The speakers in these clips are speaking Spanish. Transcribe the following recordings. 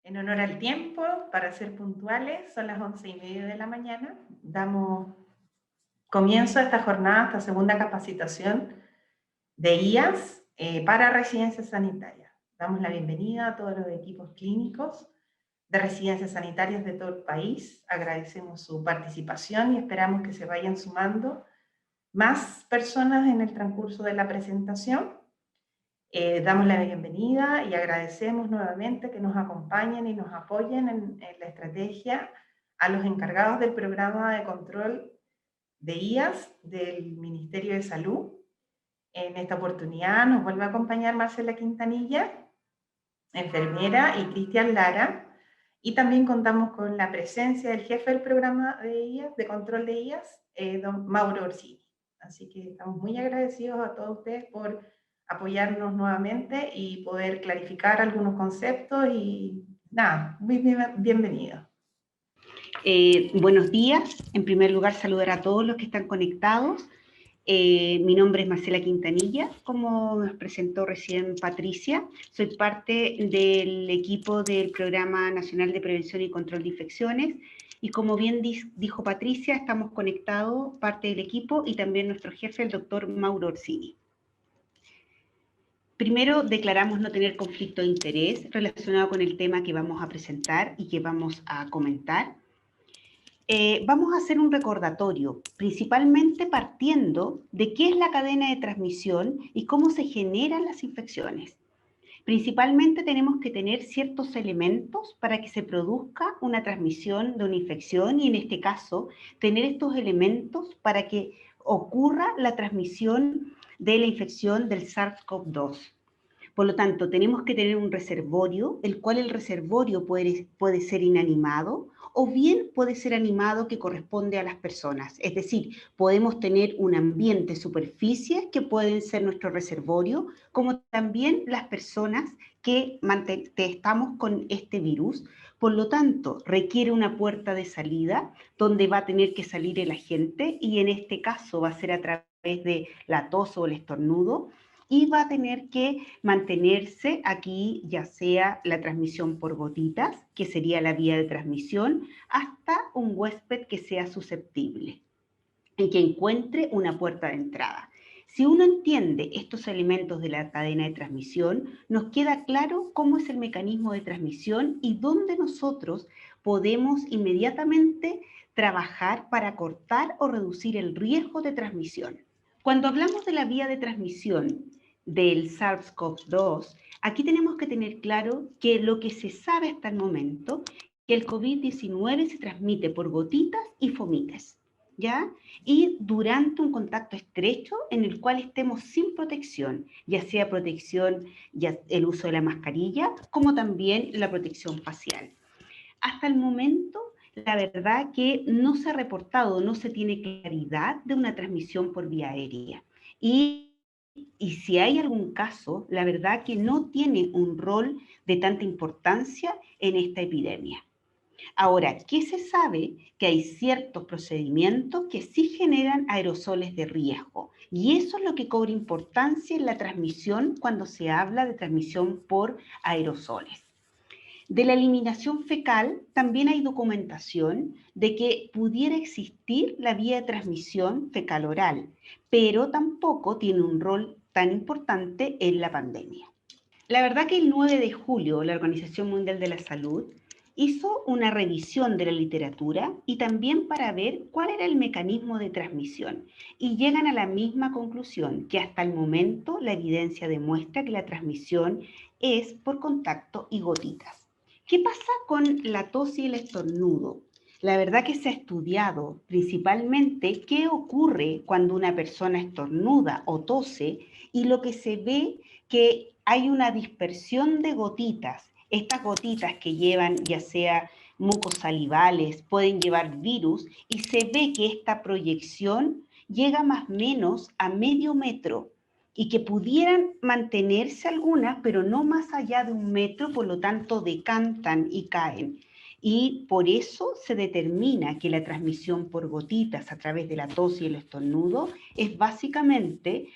En honor al tiempo, para ser puntuales, son las 11:30 de la mañana. Damos comienzo a esta jornada, esta segunda capacitación de IAS para residencias sanitarias. Damos la bienvenida a todos los equipos clínicos de residencias sanitarias de todo el país. Agradecemos su participación y esperamos que se vayan sumando más personas en el transcurso de la presentación. Damos la bienvenida y agradecemos nuevamente que nos acompañen y nos apoyen en la estrategia a los encargados del programa de control de IAS del Ministerio de Salud. En esta oportunidad nos vuelve a acompañar Marcela Quintanilla, enfermera, y Cristian Lara, y también contamos con la presencia del jefe del programa de IAS, de control de IAS, don Mauro Orsini. Así que estamos muy agradecidos a todos ustedes por apoyarnos nuevamente y poder clarificar algunos conceptos y nada, muy bienvenidos. Buenos días. En primer lugar, saludar a todos los que están conectados. Mi nombre es Marcela Quintanilla, como nos presentó recién Patricia. Soy parte del equipo del Programa Nacional de Prevención y Control de Infecciones. Y como bien dijo Patricia, estamos conectados, parte del equipo, y también nuestro jefe, el doctor Mauro Orsini. Primero, declaramos no tener conflicto de interés relacionado con el tema que vamos a presentar y que vamos a comentar. Vamos a hacer un recordatorio, principalmente partiendo de qué es la cadena de transmisión y cómo se generan las infecciones. Principalmente tenemos que tener ciertos elementos para que se produzca una transmisión de una infección y en este caso tener estos elementos para que ocurra la transmisión de la infección del SARS-CoV-2. Por lo tanto, tenemos que tener un reservorio, el cual el reservorio puede ser inanimado o bien puede ser animado que corresponde a las personas. Es decir, podemos tener un ambiente, superficies que pueden ser nuestro reservorio, como también las personas que estamos con este virus. Por lo tanto, requiere una puerta de salida donde va a tener que salir el agente y en este caso va a ser a través de la tos o el estornudo, y va a tener que mantenerse aquí, ya sea la transmisión por gotitas, que sería la vía de transmisión, hasta un huésped que sea susceptible y que encuentre una puerta de entrada. Si uno entiende estos elementos de la cadena de transmisión, nos queda claro cómo es el mecanismo de transmisión y dónde nosotros podemos inmediatamente trabajar para cortar o reducir el riesgo de transmisión. Cuando hablamos de la vía de transmisión del SARS-CoV-2, aquí tenemos que tener claro que lo que se sabe hasta el momento, que el COVID-19 se transmite por gotitas y fomites, ¿ya? Y durante un contacto estrecho en el cual estemos sin protección, ya sea protección, ya el uso de la mascarilla, como también la protección facial. Hasta el momento, la verdad que no se ha reportado, no se tiene claridad de una transmisión por vía aérea. Y si hay algún caso, la verdad que no tiene un rol de tanta importancia en esta epidemia. Ahora, ¿qué se sabe? Que hay ciertos procedimientos que sí generan aerosoles de riesgo. Y eso es lo que cobra importancia en la transmisión cuando se habla de transmisión por aerosoles. De la eliminación fecal también hay documentación de que pudiera existir la vía de transmisión fecal oral, pero tampoco tiene un rol tan importante en la pandemia. La verdad que el 9 de julio la Organización Mundial de la Salud hizo una revisión de la literatura y también para ver cuál era el mecanismo de transmisión y llegan a la misma conclusión, que hasta el momento la evidencia demuestra que la transmisión es por contacto y gotitas. ¿Qué pasa con la tos y el estornudo? La verdad que se ha estudiado principalmente qué ocurre cuando una persona estornuda o tose y lo que se ve que hay una dispersión de gotitas. Estas gotitas que llevan ya sea mucos salivales, pueden llevar virus y se ve que esta proyección llega más o menos a medio metro y que pudieran mantenerse algunas, pero no más allá de 1 metro, por lo tanto decantan y caen. Y por eso se determina que la transmisión por gotitas a través de la tos y el estornudo es básicamente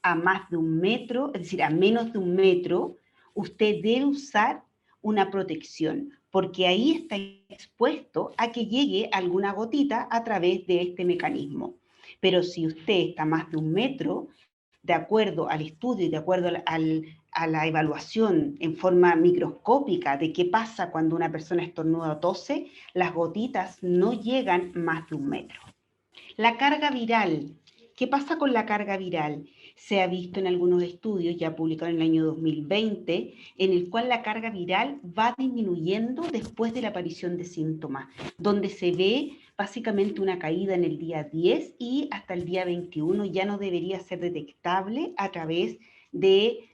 a más de 1 metro, es decir, a menos de 1 metro, usted debe usar una protección, porque ahí está expuesto a que llegue alguna gotita a través de este mecanismo. Pero si usted está más de 1 metro, de acuerdo al estudio y de acuerdo a la evaluación en forma microscópica de qué pasa cuando una persona estornuda o tose, las gotitas no llegan más de 1 metro. La carga viral. ¿Qué pasa con la carga viral? Se ha visto en algunos estudios, ya publicados en el año 2020, en el cual la carga viral va disminuyendo después de la aparición de síntomas, donde se ve básicamente una caída en el día 10 y hasta el día 21 ya no debería ser detectable a través de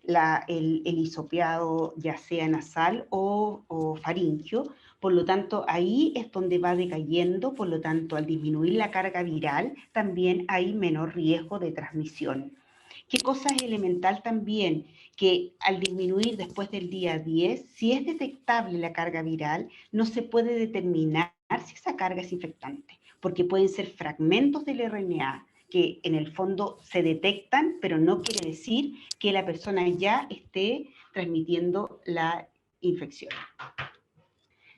el hisopeado, ya sea nasal o faríngeo. Por lo tanto, ahí es donde va decayendo, por lo tanto, al disminuir la carga viral, también hay menor riesgo de transmisión. ¿Qué cosa es elemental también? Que al disminuir después del día 10, si es detectable la carga viral, no se puede determinar si esa carga es infectante, porque pueden ser fragmentos del RNA que en el fondo se detectan, pero no quiere decir que la persona ya esté transmitiendo la infección.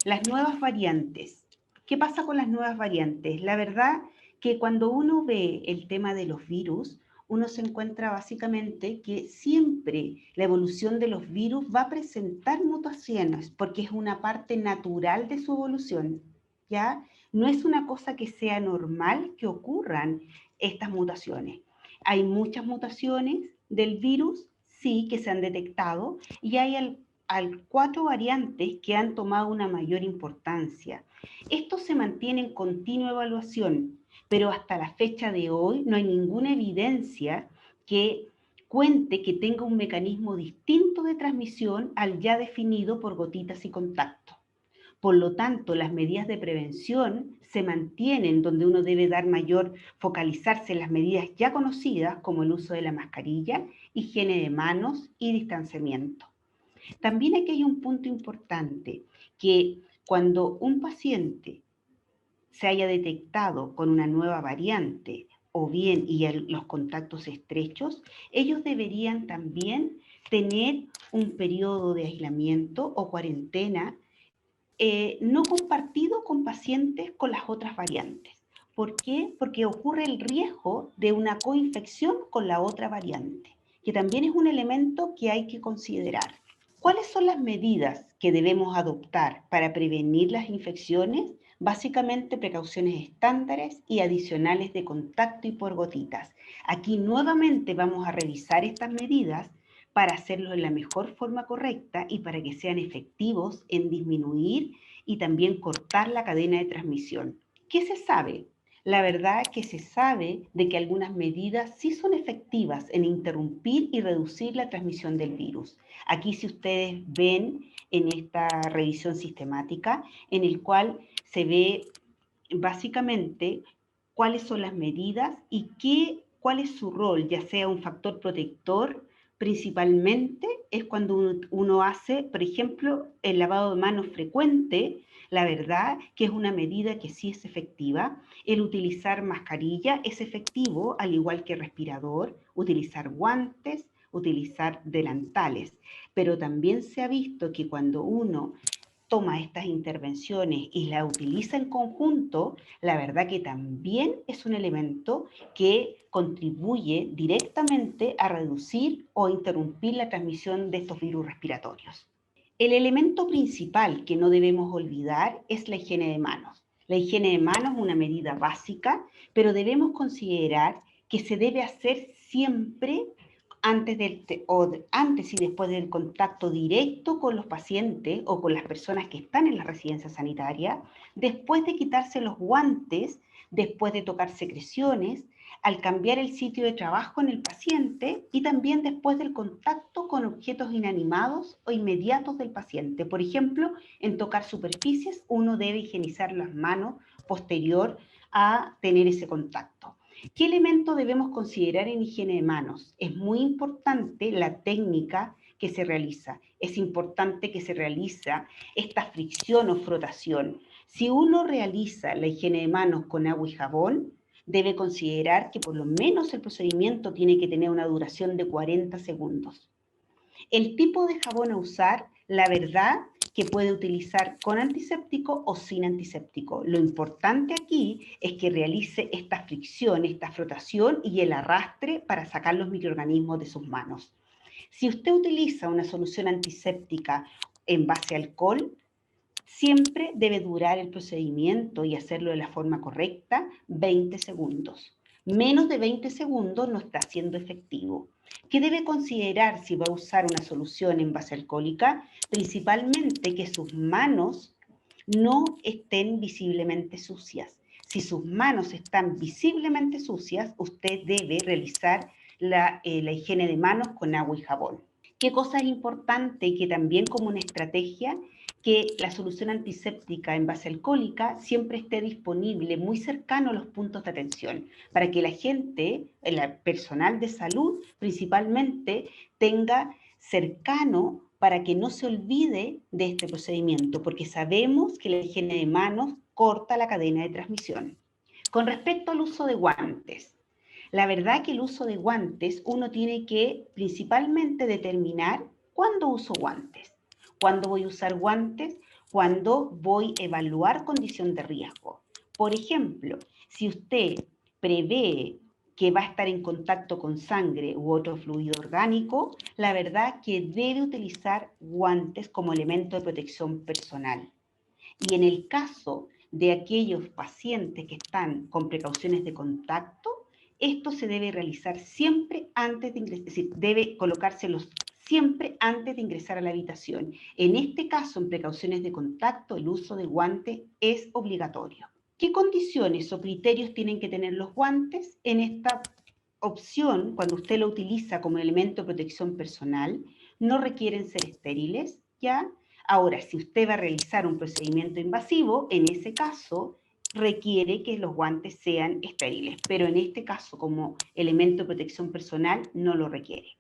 Las nuevas variantes. ¿Qué pasa con las nuevas variantes? La verdad que cuando uno ve el tema de los virus, uno se encuentra básicamente que siempre la evolución de los virus va a presentar mutaciones porque es una parte natural de su evolución, ¿ya? No es una cosa que sea normal que ocurran estas mutaciones. Hay muchas mutaciones del virus, sí, que se han detectado y hay 4 variantes que han tomado una mayor importancia. Esto se mantiene en continua evaluación, pero hasta la fecha de hoy no hay ninguna evidencia que cuente que tenga un mecanismo distinto de transmisión al ya definido por gotitas y contacto. Por lo tanto, las medidas de prevención se mantienen donde uno debe dar mayor, focalizarse en las medidas ya conocidas como el uso de la mascarilla, higiene de manos y distanciamiento. También aquí hay un punto importante, que cuando un paciente se haya detectado con una nueva variante o bien y los contactos estrechos, ellos deberían también tener un periodo de aislamiento o cuarentena no compartido con pacientes con las otras variantes. ¿Por qué? Porque ocurre el riesgo de una coinfección con la otra variante, que también es un elemento que hay que considerar. ¿Cuáles son las medidas que debemos adoptar para prevenir las infecciones? Básicamente precauciones estándares y adicionales de contacto y por gotitas. Aquí nuevamente vamos a revisar estas medidas para hacerlo en la mejor forma correcta y para que sean efectivos en disminuir y también cortar la cadena de transmisión. ¿Qué se sabe? La verdad es que se sabe de que algunas medidas sí son efectivas en interrumpir y reducir la transmisión del virus. Aquí si ustedes ven en esta revisión sistemática, en el cual se ve básicamente cuáles son las medidas y cuál es su rol, ya sea un factor protector, principalmente es cuando uno hace, por ejemplo, el lavado de manos frecuente. La verdad que es una medida que sí es efectiva. El utilizar mascarilla es efectivo, al igual que respirador, utilizar guantes, utilizar delantales. Pero también se ha visto que cuando uno toma estas intervenciones y la utiliza en conjunto, la verdad que también es un elemento que contribuye directamente a reducir o interrumpir la transmisión de estos virus respiratorios. El elemento principal que no debemos olvidar es la higiene de manos. La higiene de manos es una medida básica, pero debemos considerar que se debe hacer siempre antes y después del contacto directo con los pacientes o con las personas que están en la residencia sanitaria, después de quitarse los guantes, después de tocar secreciones, al cambiar el sitio de trabajo en el paciente y también después del contacto con objetos inanimados o inmediatos del paciente. Por ejemplo, en tocar superficies, uno debe higienizar las manos posterior a tener ese contacto. ¿Qué elemento debemos considerar en higiene de manos? Es muy importante la técnica que se realiza. Es importante que se realiza esta fricción o frotación. Si uno realiza la higiene de manos con agua y jabón, debe considerar que por lo menos el procedimiento tiene que tener una duración de 40 segundos. El tipo de jabón a usar, la verdad que puede utilizar con antiséptico o sin antiséptico. Lo importante aquí es que realice esta fricción, esta frotación y el arrastre para sacar los microorganismos de sus manos. Si usted utiliza una solución antiséptica en base a alcohol, siempre debe durar el procedimiento y hacerlo de la forma correcta 20 segundos. Menos de 20 segundos no está siendo efectivo. ¿Qué debe considerar si va a usar una solución en base alcohólica? Principalmente que sus manos no estén visiblemente sucias. Si sus manos están visiblemente sucias, usted debe realizar la higiene de manos con agua y jabón. ¿Qué cosa es importante y que también como una estrategia? Que la solución antiséptica en base alcohólica siempre esté disponible muy cercano a los puntos de atención, para que la gente, el personal de salud principalmente, tenga cercano para que no se olvide de este procedimiento, porque sabemos que la higiene de manos corta la cadena de transmisión. Con respecto al uso de guantes, la verdad que el uso de guantes uno tiene que principalmente determinar cuándo uso guantes. ¿Cuándo voy a usar guantes? Cuando voy a evaluar condición de riesgo. Por ejemplo, si usted prevé que va a estar en contacto con sangre u otro fluido orgánico, la verdad que debe utilizar guantes como elemento de protección personal. Y en el caso de aquellos pacientes que están con precauciones de contacto, esto se debe realizar siempre antes de ingresar, es decir, debe colocárselos siempre antes de ingresar a la habitación. En este caso, en precauciones de contacto, el uso de guantes es obligatorio. ¿Qué condiciones o criterios tienen que tener los guantes? En esta opción, cuando usted lo utiliza como elemento de protección personal, no requieren ser estériles, ¿ya? Ahora, si usted va a realizar un procedimiento invasivo, en ese caso requiere que los guantes sean estériles, pero en este caso, como elemento de protección personal, no lo requiere.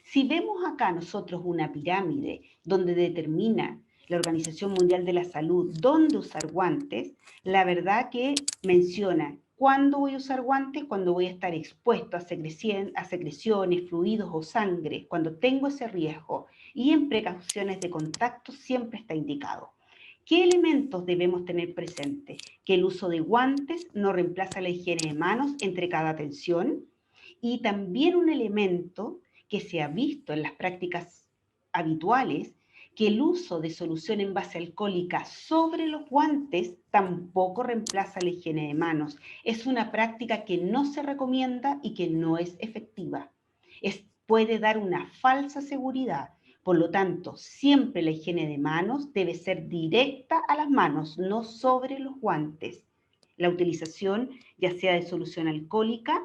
Si vemos acá nosotros una pirámide donde determina la Organización Mundial de la Salud dónde usar guantes, la verdad que menciona cuándo voy a usar guantes, cuando voy a estar expuesto a secreciones, fluidos o sangre, cuando tengo ese riesgo, y en precauciones de contacto siempre está indicado. ¿Qué elementos debemos tener presentes? Que el uso de guantes no reemplaza la higiene de manos entre cada atención, y también un elemento que se ha visto en las prácticas habituales, que el uso de solución en base alcohólica sobre los guantes tampoco reemplaza la higiene de manos. Es una práctica que no se recomienda y que no es efectiva. Puede dar una falsa seguridad. Por lo tanto, siempre la higiene de manos debe ser directa a las manos, no sobre los guantes. La utilización, ya sea de solución alcohólica,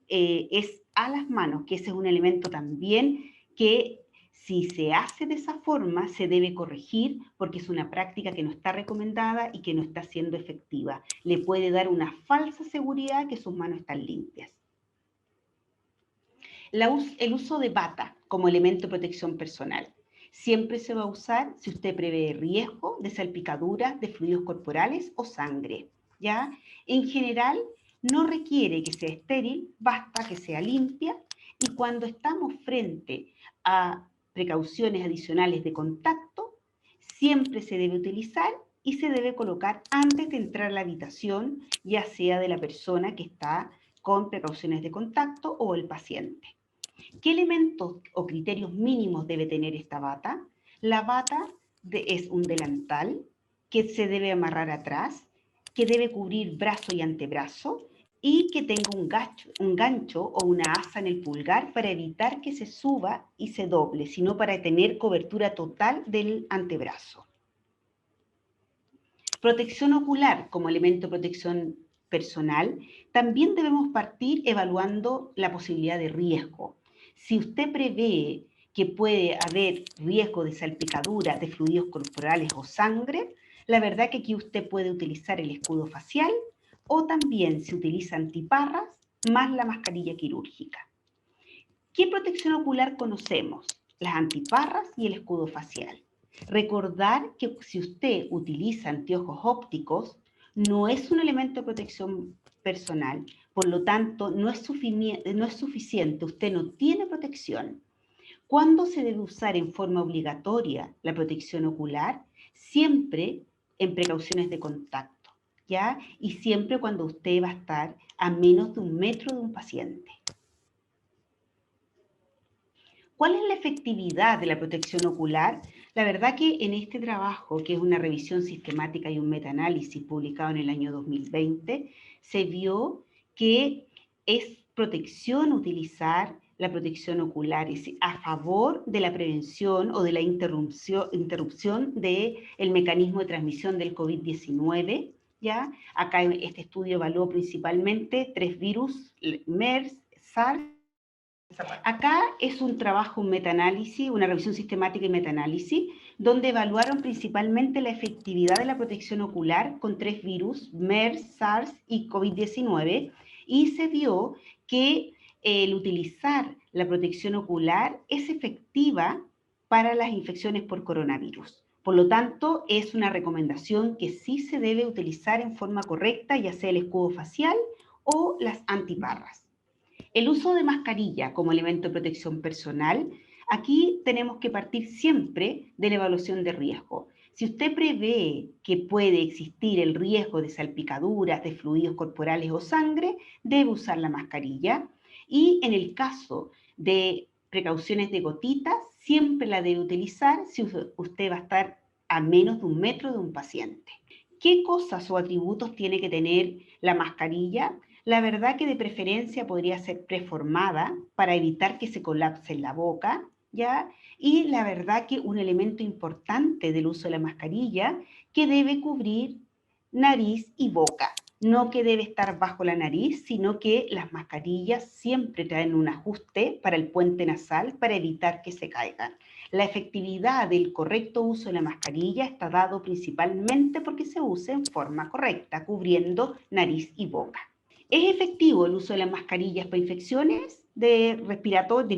es a las manos, que ese es un elemento también que si se hace de esa forma se debe corregir porque es una práctica que no está recomendada y que no está siendo efectiva. Le puede dar una falsa seguridad que sus manos están limpias. El uso de bata como elemento de protección personal. Siempre se va a usar si usted prevé riesgo de salpicadura de fluidos corporales o sangre, ¿ya? En general, no requiere que sea estéril, basta que sea limpia, y cuando estamos frente a precauciones adicionales de contacto, siempre se debe utilizar y se debe colocar antes de entrar a la habitación, ya sea de la persona que está con precauciones de contacto o el paciente. ¿Qué elementos o criterios mínimos debe tener esta bata? La bata es un delantal que se debe amarrar atrás, que debe cubrir brazo y antebrazo y que tenga un gancho o una asa en el pulgar para evitar que se suba y se doble, sino para tener cobertura total del antebrazo. Protección ocular como elemento de protección personal, también debemos partir evaluando la posibilidad de riesgo. Si usted prevé que puede haber riesgo de salpicadura de fluidos corporales o sangre, la verdad que aquí usted puede utilizar el escudo facial o también se utiliza antiparras más la mascarilla quirúrgica. ¿Qué protección ocular conocemos? Las antiparras y el escudo facial. Recordar que si usted utiliza anteojos ópticos, no es un elemento de protección personal, por lo tanto no es suficiente, usted no tiene protección. ¿Cuándo se debe usar en forma obligatoria la protección ocular? siempre en precauciones de contacto, ¿ya? Y siempre cuando usted va a estar a menos de 1 metro de un paciente. ¿Cuál es la efectividad de la protección ocular? La verdad que en este trabajo, que es una revisión sistemática y un metaanálisis publicado en el año 2020, se vio que es protección utilizar la protección ocular, es decir, a favor de la prevención o de la interrupción del mecanismo de transmisión del COVID-19. ¿Ya? Acá este estudio evaluó principalmente 3 virus, MERS, SARS. Acá es un trabajo, un metaanálisis, una revisión sistemática y metaanálisis, donde evaluaron principalmente la efectividad de la protección ocular con 3 virus, MERS, SARS y COVID-19, y se vio que el utilizar la protección ocular es efectiva para las infecciones por coronavirus. Por lo tanto, es una recomendación que sí se debe utilizar en forma correcta, ya sea el escudo facial o las antiparras. El uso de mascarilla como elemento de protección personal, aquí tenemos que partir siempre de la evaluación de riesgo. Si usted prevé que puede existir el riesgo de salpicaduras, de fluidos corporales o sangre, debe usar la mascarilla. Y en el caso de precauciones de gotitas, siempre la debe utilizar si usted va a estar a menos de 1 metro de un paciente. ¿Qué cosas o atributos tiene que tener la mascarilla? La verdad que de preferencia podría ser preformada para evitar que se colapse en la boca, ¿ya? Y la verdad que un elemento importante del uso de la mascarilla que debe cubrir nariz y boca. No que debe estar bajo la nariz, sino que las mascarillas siempre traen un ajuste para el puente nasal para evitar que se caigan. La efectividad del correcto uso de la mascarilla está dado principalmente porque se usa en forma correcta, cubriendo nariz y boca. ¿Es efectivo el uso de las mascarillas para infecciones de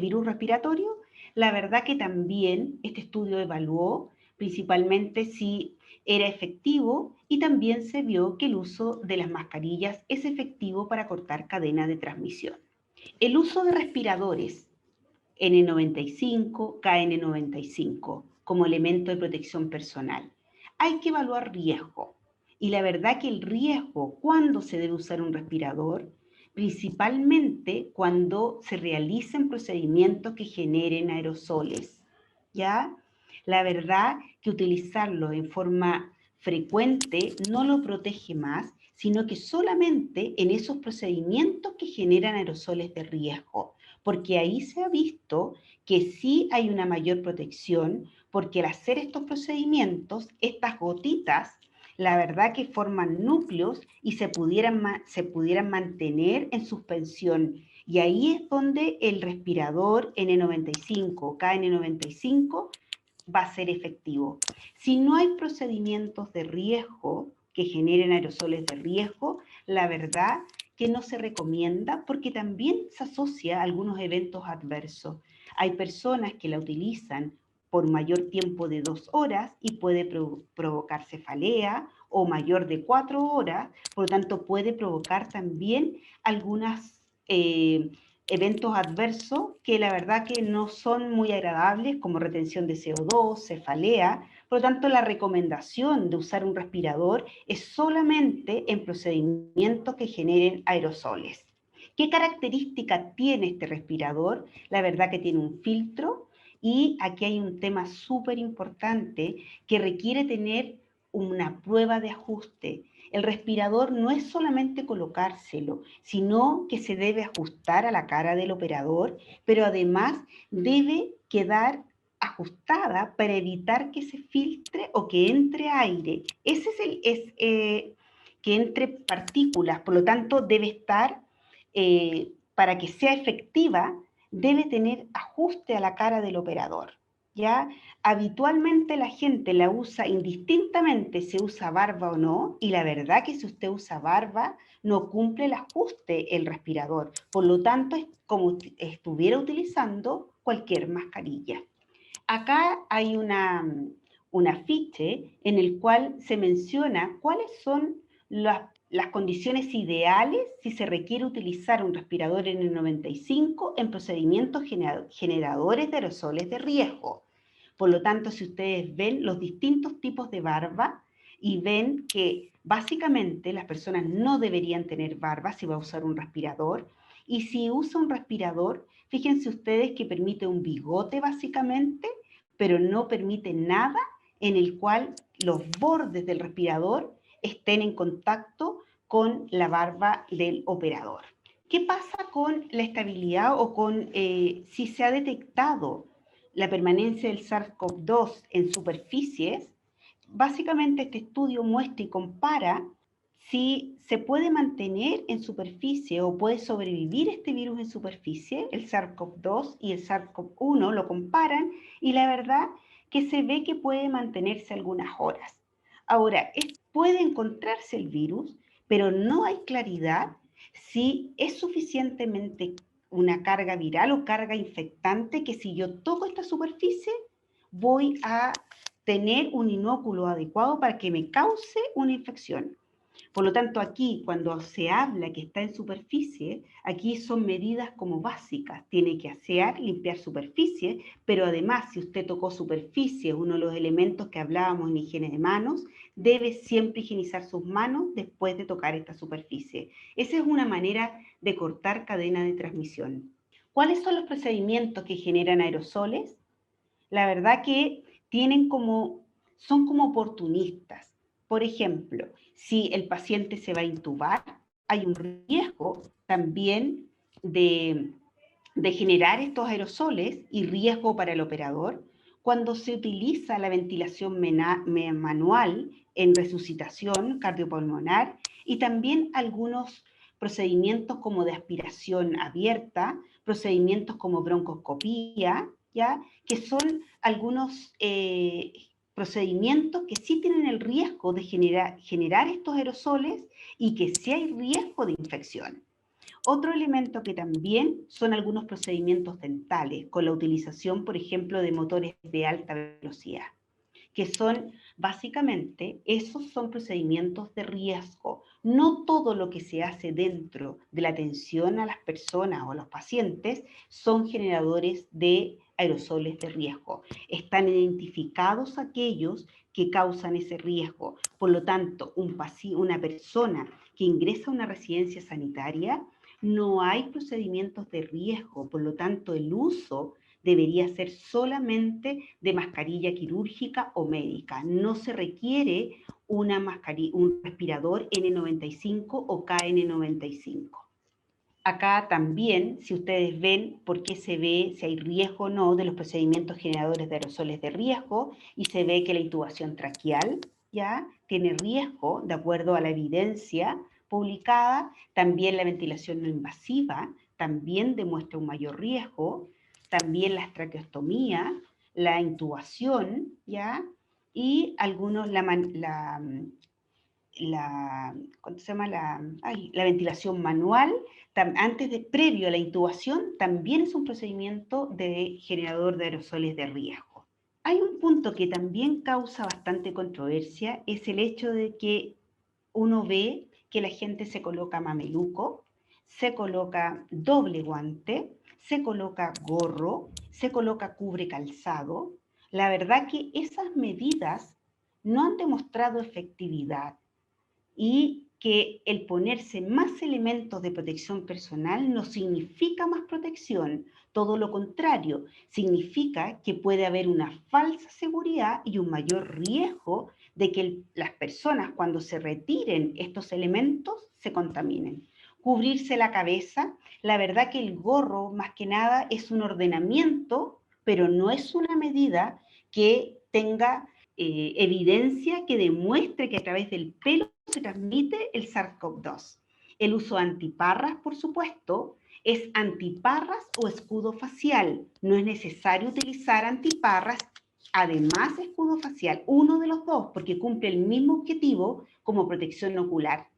virus respiratorio? La verdad que también este estudio evaluó principalmente si era efectivo y también se vio que el uso de las mascarillas es efectivo para cortar cadenas de transmisión. El uso de respiradores N95, KN95 como elemento de protección personal. Hay que evaluar riesgo. Y la verdad que el riesgo, ¿cuándo se debe usar un respirador? Principalmente cuando se realicen procedimientos que generen aerosoles, ¿ya? La verdad que utilizarlo en forma frecuente no lo protege más, sino que solamente en esos procedimientos que generan aerosoles de riesgo, porque ahí se ha visto que sí hay una mayor protección, porque al hacer estos procedimientos, estas gotitas la verdad que forman núcleos y se pudieran mantener en suspensión. Y ahí es donde el respirador N95, KN95, va a ser efectivo. Si no hay procedimientos de riesgo que generen aerosoles de riesgo, la verdad que no se recomienda porque también se asocia a algunos eventos adversos. Hay personas que la utilizan por mayor tiempo de 2 horas y puede provocar cefalea o mayor de 4 horas, por lo tanto puede provocar también algunos eventos adversos que la verdad que no son muy agradables, como retención de CO2, cefalea. Por lo tanto, la recomendación de usar un respirador es solamente en procedimientos que generen aerosoles. ¿Qué característica tiene este respirador? La verdad que tiene un filtro. Y aquí hay un tema súper importante que requiere tener una prueba de ajuste. El respirador no es solamente colocárselo, sino que se debe ajustar a la cara del operador, pero además debe quedar ajustada para evitar que se filtre o que entre aire. Ese que entre partículas, por lo tanto debe estar, para que sea efectiva, debe tener ajuste a la cara del operador, ¿ya? Habitualmente la gente la usa indistintamente si usa barba o no, y la verdad que si usted usa barba, no cumple el ajuste el respirador. Por lo tanto, es como si estuviera utilizando cualquier mascarilla. Acá hay un afiche en el cual se menciona cuáles son las condiciones ideales si se requiere utilizar un respirador N95 en procedimientos generadores de aerosoles de riesgo. Por lo tanto, si ustedes ven los distintos tipos de barba y ven que básicamente las personas no deberían tener barba si va a usar un respirador, y si usa un respirador, fíjense ustedes que permite un bigote básicamente, pero no permite nada en el cual los bordes del respirador estén en contacto con la barba del operador. ¿Qué pasa con la estabilidad o con si se ha detectado la permanencia del SARS-CoV-2 en superficies? Básicamente este estudio muestra y compara si se puede mantener en superficie o puede sobrevivir este virus en superficie, el SARS-CoV-2 y el SARS-CoV-1 lo comparan y la verdad que se ve que puede mantenerse algunas horas. Ahora, puede encontrarse el virus, pero no hay claridad si es suficientemente una carga viral o carga infectante que si yo toco esta superficie voy a tener un inóculo adecuado para que me cause una infección. Por lo tanto, aquí cuando se habla que está en superficie, aquí son medidas como básicas. Tiene que asear, limpiar superficie, pero además, si usted tocó superficie, uno de los elementos que hablábamos en higiene de manos, debe siempre higienizar sus manos después de tocar esta superficie. Esa es una manera de cortar cadena de transmisión. ¿Cuáles son los procedimientos que generan aerosoles? La verdad que son como oportunistas. Por ejemplo, si el paciente se va a intubar, hay un riesgo también de generar estos aerosoles y riesgo para el operador cuando se utiliza la ventilación manual en resucitación cardiopulmonar y también algunos procedimientos como de aspiración abierta, procedimientos como broncoscopía, ¿ya? Que son algunos procedimientos que sí tienen el riesgo de generar estos aerosoles y que sí hay riesgo de infección. Otro elemento que también son algunos procedimientos dentales, con la utilización, por ejemplo, de motores de alta velocidad, que son básicamente, esos son procedimientos de riesgo. No todo lo que se hace dentro de la atención a las personas o a los pacientes son generadores de aerosoles de riesgo. Están identificados aquellos que causan ese riesgo. Por lo tanto, una persona que ingresa a una residencia sanitaria, no hay procedimientos de riesgo, por lo tanto el uso debería ser solamente de mascarilla quirúrgica o médica. No se requiere un respirador N95 o KN95. Acá también, si ustedes ven por qué se ve si hay riesgo o no de los procedimientos generadores de aerosoles de riesgo, y se ve que la intubación traqueal ya tiene riesgo, de acuerdo a la evidencia publicada, también la ventilación no invasiva también demuestra un mayor riesgo, también la traqueostomía, la intubación, ¿ya? Y algunos, ¿cómo se llama? La ventilación manual, previo a la intubación, también es un procedimiento de generador de aerosoles de riesgo. Hay un punto que también causa bastante controversia, es el hecho de que uno ve que la gente se coloca mameluco, se coloca doble guante, se coloca gorro, se coloca cubre calzado. La verdad que esas medidas no han demostrado efectividad y que el ponerse más elementos de protección personal no significa más protección, todo lo contrario, significa que puede haber una falsa seguridad y un mayor riesgo de que las personas cuando se retiren estos elementos se contaminen. Cubrirse la cabeza, la verdad que el gorro más que nada es un ordenamiento, pero no es una medida que tenga evidencia que demuestre que a través del pelo se transmite el SARS-CoV-2. El uso de antiparras, por supuesto, es antiparras o escudo facial. No es necesario utilizar antiparras, además escudo facial, uno de los dos, porque cumple el mismo objetivo como protección ocular.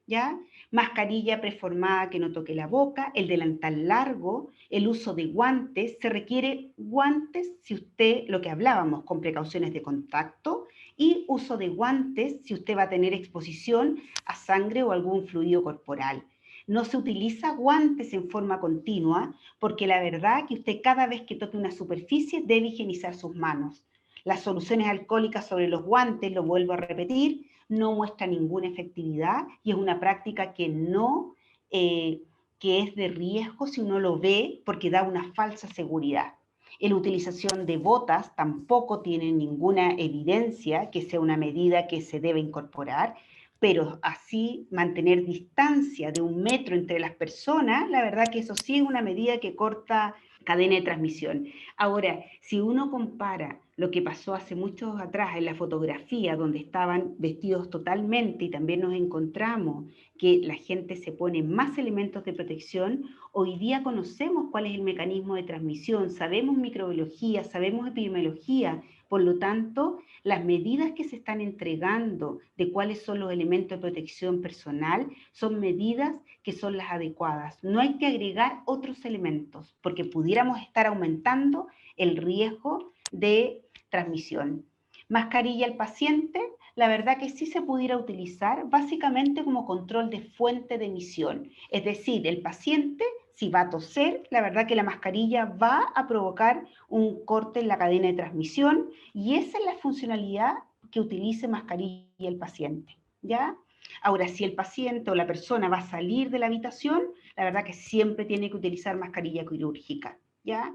¿Ya? Mascarilla preformada que no toque la boca, el delantal largo, el uso de guantes. Se requiere guantes si usted, lo que hablábamos, con precauciones de contacto, y uso de guantes si usted va a tener exposición a sangre o algún fluido corporal. No se utiliza guantes en forma continua porque la verdad que usted cada vez que toque una superficie debe higienizar sus manos. Las soluciones alcohólicas sobre los guantes, lo vuelvo a repetir, no muestra ninguna efectividad y es una práctica que no, que es de riesgo si uno lo ve porque da una falsa seguridad. La utilización de botas tampoco tiene ninguna evidencia que sea una medida que se debe incorporar, pero así mantener distancia de 1 metro entre las personas, la verdad que eso sí es una medida que corta cadena de transmisión. Ahora, si uno compara lo que pasó hace muchos atrás en la fotografía, donde estaban vestidos totalmente y también nos encontramos que la gente se pone más elementos de protección, hoy día conocemos cuál es el mecanismo de transmisión, sabemos microbiología, sabemos epidemiología, por lo tanto, las medidas que se están entregando de cuáles son los elementos de protección personal son medidas que son las adecuadas. No hay que agregar otros elementos porque pudiéramos estar aumentando el riesgo de transmisión. Mascarilla al paciente, la verdad que sí se pudiera utilizar básicamente como control de fuente de emisión. Es decir, el paciente, si va a toser, la verdad que la mascarilla va a provocar un corte en la cadena de transmisión y esa es la funcionalidad que utilice mascarilla el paciente, ¿ya? Ahora, si el paciente o la persona va a salir de la habitación, la verdad que siempre tiene que utilizar mascarilla quirúrgica, ¿ya?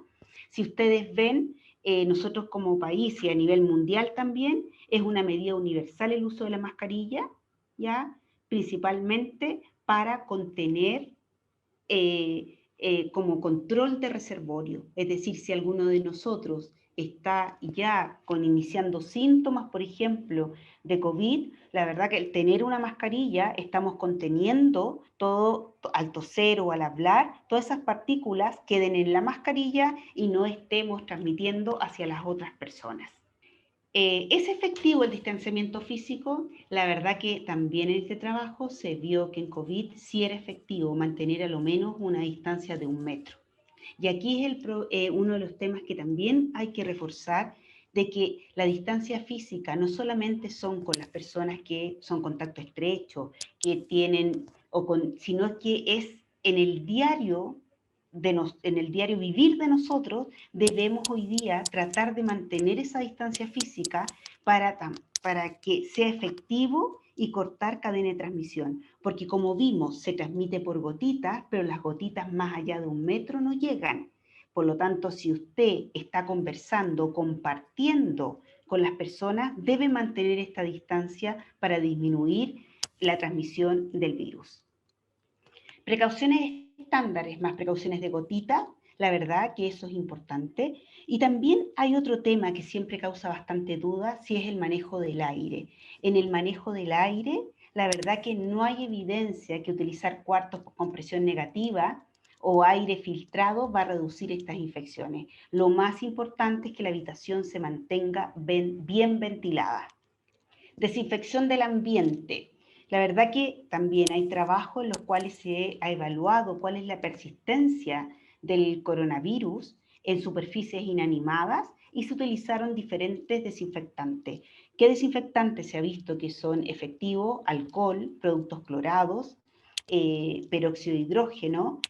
Si ustedes ven, nosotros como país y a nivel mundial también, es una medida universal el uso de la mascarilla, ¿ya? Principalmente para contener como control de reservorio. Es decir, si alguno de nosotros está ya iniciando síntomas, por ejemplo, de COVID, la verdad que al tener una mascarilla estamos conteniendo todo, al toser o al hablar, todas esas partículas queden en la mascarilla y no estemos transmitiendo hacia las otras personas. ¿Es efectivo el distanciamiento físico? La verdad que también en este trabajo se vio que en COVID sí era efectivo mantener a lo menos una distancia de 1 metro. Y aquí es uno de los temas que también hay que reforzar, de que la distancia física no solamente son con las personas que son contacto estrecho, que tienen, sino que es en el diario en el diario vivir de nosotros, debemos hoy día tratar de mantener esa distancia física para que sea efectivo y cortar cadena de transmisión. Porque como vimos, se transmite por gotitas, pero las gotitas más allá de 1 metro no llegan. Por lo tanto, si usted está conversando, compartiendo con las personas, debe mantener esta distancia para disminuir la transmisión del virus. Precauciones estándares más precauciones de gotita, la verdad que eso es importante. Y también hay otro tema que siempre causa bastante duda, si es el manejo del aire. En el manejo del aire, la verdad que no hay evidencia que utilizar cuartos con presión negativa o aire filtrado va a reducir estas infecciones. Lo más importante es que la habitación se mantenga bien ventilada. Desinfección del ambiente. La verdad que también hay trabajos en los cuales se ha evaluado cuál es la persistencia del coronavirus en superficies inanimadas y se utilizaron diferentes desinfectantes. ¿Qué desinfectantes se ha visto que son efectivos? Alcohol, productos clorados, peróxido de hidrógeno,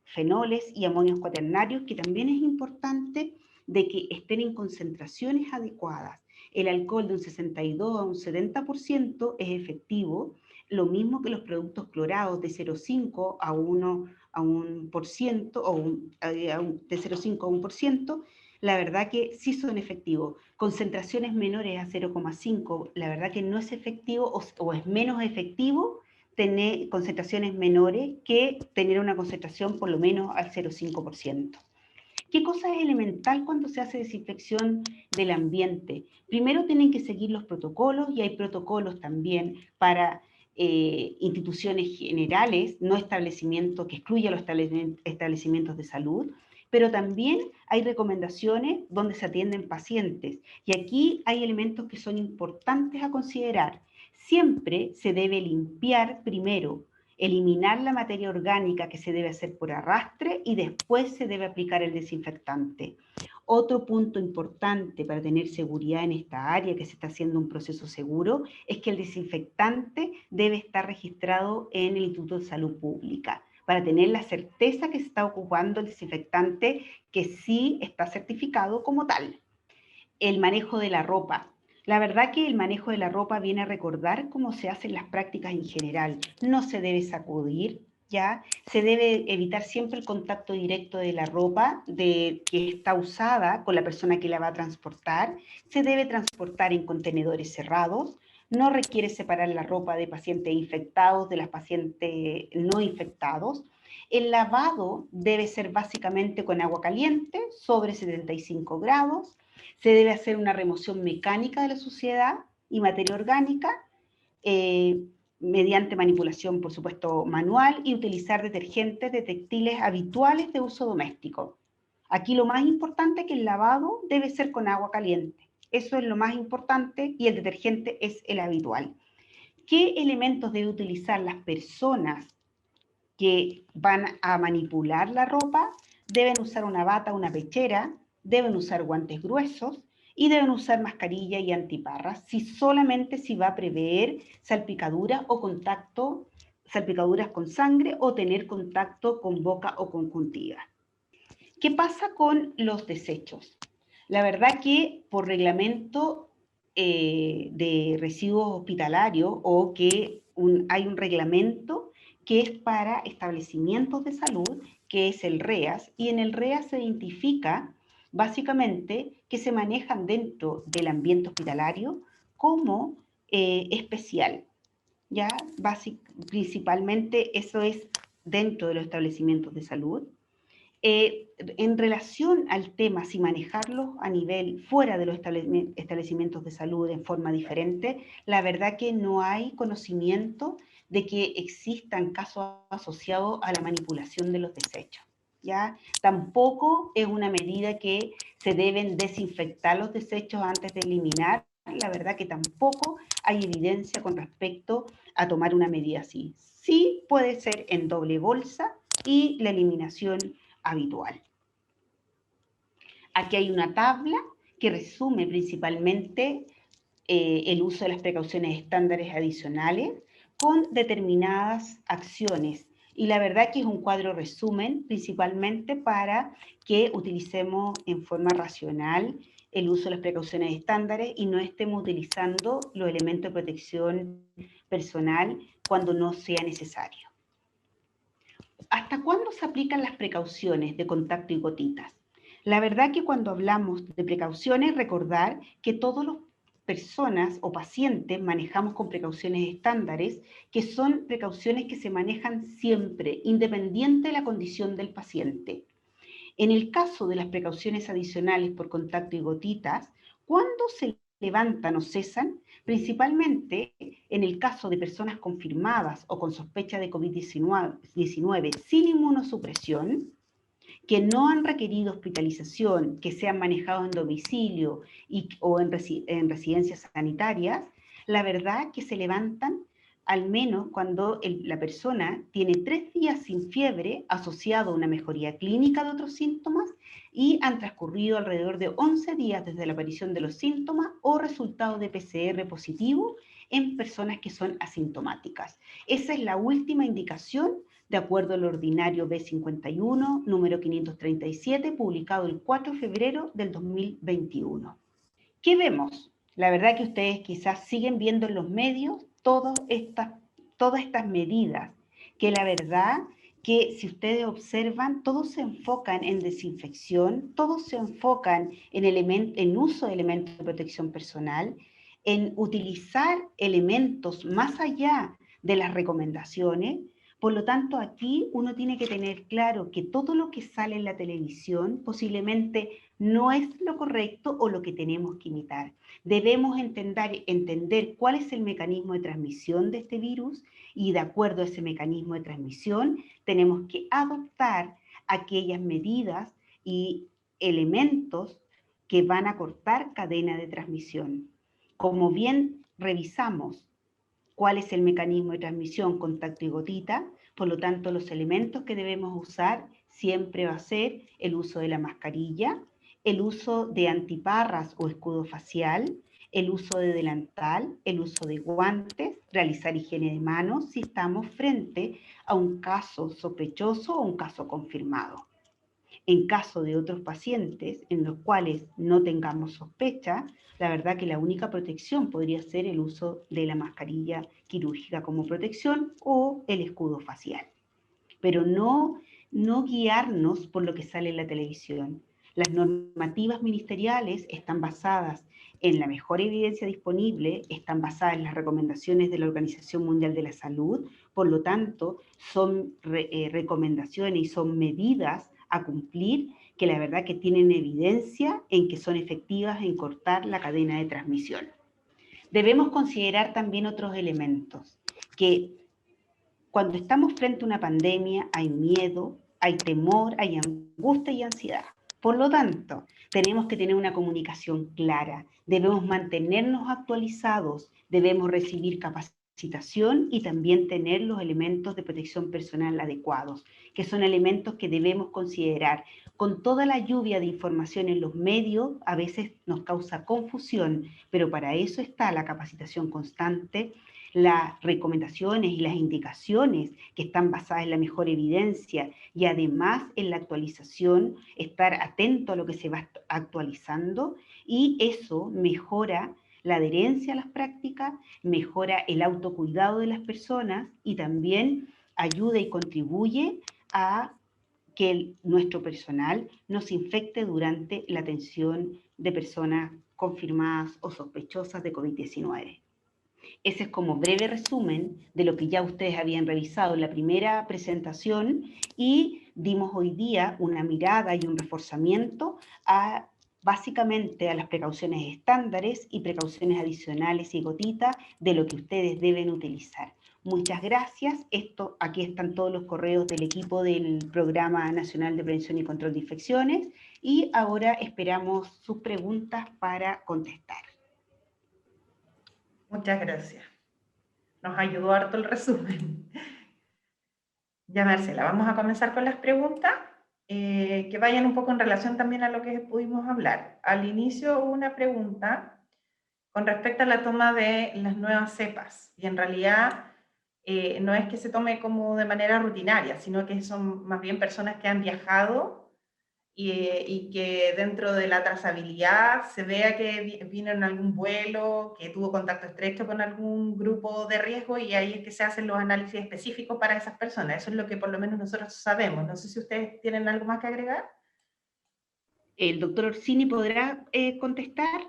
fenoles y amonios cuaternarios, que también es importante de que estén en concentraciones adecuadas. El alcohol de un 62 a un 70% es efectivo, lo mismo que los productos clorados de 0,5 a 1% o de 0,5 a 1%, la verdad que sí son efectivos. Concentraciones menores a 0,5, la verdad que no es efectivo o es menos efectivo tener concentraciones menores que tener una concentración por lo menos al 0,5%. ¿Qué cosa es elemental cuando se hace desinfección del ambiente? Primero tienen que seguir los protocolos y hay protocolos también para instituciones generales, no establecimientos que excluyan los establecimientos de salud, pero también hay recomendaciones donde se atienden pacientes. Y aquí hay elementos que son importantes a considerar. Siempre se debe limpiar primero, eliminar la materia orgánica que se debe hacer por arrastre y después se debe aplicar el desinfectante. Otro punto importante para tener seguridad en esta área, que se está haciendo un proceso seguro, es que el desinfectante debe estar registrado en el Instituto de Salud Pública para tener la certeza que se está ocupando el desinfectante que sí está certificado como tal. El manejo de la ropa. La verdad que el manejo de la ropa viene a recordar cómo se hacen las prácticas en general. No se debe sacudir, ¿ya? Se debe evitar siempre el contacto directo de la ropa que está usada con la persona que la va a transportar. Se debe transportar en contenedores cerrados. No requiere separar la ropa de pacientes infectados de las pacientes no infectados. El lavado debe ser básicamente con agua caliente, sobre 75 grados. Se debe hacer una remoción mecánica de la suciedad y materia orgánica eh, mediante manipulación, por supuesto, manual y utilizar detergentes de textiles habituales de uso doméstico. Aquí lo más importante es que el lavado debe ser con agua caliente. Eso es lo más importante y el detergente es el habitual. ¿Qué elementos debe utilizar las personas que van a manipular la ropa? Deben usar una bata, una pechera, deben usar guantes gruesos y deben usar mascarilla y antiparras, solamente si va a prever salpicaduras o contacto, salpicaduras con sangre o tener contacto con boca o conjuntiva. ¿Qué pasa con los desechos? La verdad que por reglamento de residuos hospitalarios o que hay un reglamento que es para establecimientos de salud, que es el REAS, y en el REAS se identifica básicamente que se manejan dentro del ambiente hospitalario como especial, ¿ya? Principalmente eso es dentro de los establecimientos de salud. En relación al tema, si manejarlos a nivel fuera de los establecimientos de salud en forma diferente, la verdad que no hay conocimiento de que existan casos asociados a la manipulación de los desechos. ¿Ya? Tampoco es una medida que se deben desinfectar los desechos antes de eliminar. La verdad que tampoco hay evidencia con respecto a tomar una medida así. Sí puede ser en doble bolsa y la eliminación habitual. Aquí hay una tabla que resume principalmente el uso de las precauciones estándares adicionales con determinadas acciones. Y la verdad que es un cuadro resumen principalmente para que utilicemos en forma racional el uso de las precauciones estándares y no estemos utilizando los elementos de protección personal cuando no sea necesario. ¿Hasta cuándo se aplican las precauciones de contacto y gotitas? La verdad que cuando hablamos de precauciones, recordar que todas las personas o pacientes manejamos con precauciones estándares, que son precauciones que se manejan siempre, independiente de la condición del paciente. En el caso de las precauciones adicionales por contacto y gotitas, ¿cuándo se levantan o cesan? Principalmente en el caso de personas confirmadas o con sospecha de COVID-19 sin inmunosupresión, que no han requerido hospitalización, que sean manejados en domicilio o en residencias sanitarias, la verdad que se levantan al menos cuando la persona tiene 3 días sin fiebre asociado a una mejoría clínica de otros síntomas y han transcurrido alrededor de 11 días desde la aparición de los síntomas o resultado de PCR positivo en personas que son asintomáticas. Esa es la última indicación de acuerdo al ordinario B51, número 537, publicado el 4 de febrero del 2021. ¿Qué vemos? La verdad que ustedes quizás siguen viendo en los medios todas estas medidas, que la verdad que si ustedes observan, todos se enfocan en desinfección, todos se enfocan en uso de elementos de protección personal, en utilizar elementos más allá de las recomendaciones. Por lo tanto, aquí uno tiene que tener claro que todo lo que sale en la televisión posiblemente no es lo correcto o lo que tenemos que imitar. Debemos entender cuál es el mecanismo de transmisión de este virus y de acuerdo a ese mecanismo de transmisión tenemos que adoptar aquellas medidas y elementos que van a cortar cadena de transmisión. Como bien revisamos cuál es el mecanismo de transmisión, contacto y gotita, por lo tanto los elementos que debemos usar siempre va a ser el uso de la mascarilla, el uso de antiparras o escudo facial, el uso de delantal, el uso de guantes, realizar higiene de manos si estamos frente a un caso sospechoso o un caso confirmado. En caso de otros pacientes en los cuales no tengamos sospecha, la verdad que la única protección podría ser el uso de la mascarilla quirúrgica como protección o el escudo facial. Pero no guiarnos por lo que sale en la televisión. Las normativas ministeriales están basadas en la mejor evidencia disponible, están basadas en las recomendaciones de la Organización Mundial de la Salud, por lo tanto, son recomendaciones y son medidas a cumplir que la verdad que tienen evidencia en que son efectivas en cortar la cadena de transmisión. Debemos considerar también otros elementos, que cuando estamos frente a una pandemia hay miedo, hay temor, hay angustia y ansiedad. Por lo tanto, tenemos que tener una comunicación clara, debemos mantenernos actualizados, debemos recibir capacitación y también tener los elementos de protección personal adecuados, que son elementos que debemos considerar. Con toda la lluvia de información en los medios, a veces nos causa confusión, pero para eso está la capacitación constante, las recomendaciones y las indicaciones que están basadas en la mejor evidencia y además en la actualización, estar atento a lo que se va actualizando, y eso mejora la adherencia a las prácticas, mejora el autocuidado de las personas y también ayuda y contribuye a que nuestro personal no se infecte durante la atención de personas confirmadas o sospechosas de COVID-19. Ese es como breve resumen de lo que ya ustedes habían revisado en la primera presentación, y dimos hoy día una mirada y un reforzamiento básicamente a las precauciones estándares y precauciones adicionales y gotitas de lo que ustedes deben utilizar. Muchas gracias. Aquí están todos los correos del equipo del Programa Nacional de Prevención y Control de Infecciones, y ahora esperamos sus preguntas para contestar. Muchas gracias. Nos ayudó harto el resumen. Ya, Marcela, vamos a comenzar con las preguntas, que vayan un poco en relación también a lo que pudimos hablar. Al inicio hubo una pregunta con respecto a la toma de las nuevas cepas, y en realidad no es que se tome como de manera rutinaria, sino que son más bien personas que han viajado y que dentro de la trazabilidad se vea que vino en algún vuelo, que tuvo contacto estrecho con algún grupo de riesgo, y ahí es que se hacen los análisis específicos para esas personas. Eso es lo que por lo menos nosotros sabemos. No sé si ustedes tienen algo más que agregar. ¿El doctor Orsini podrá contestar?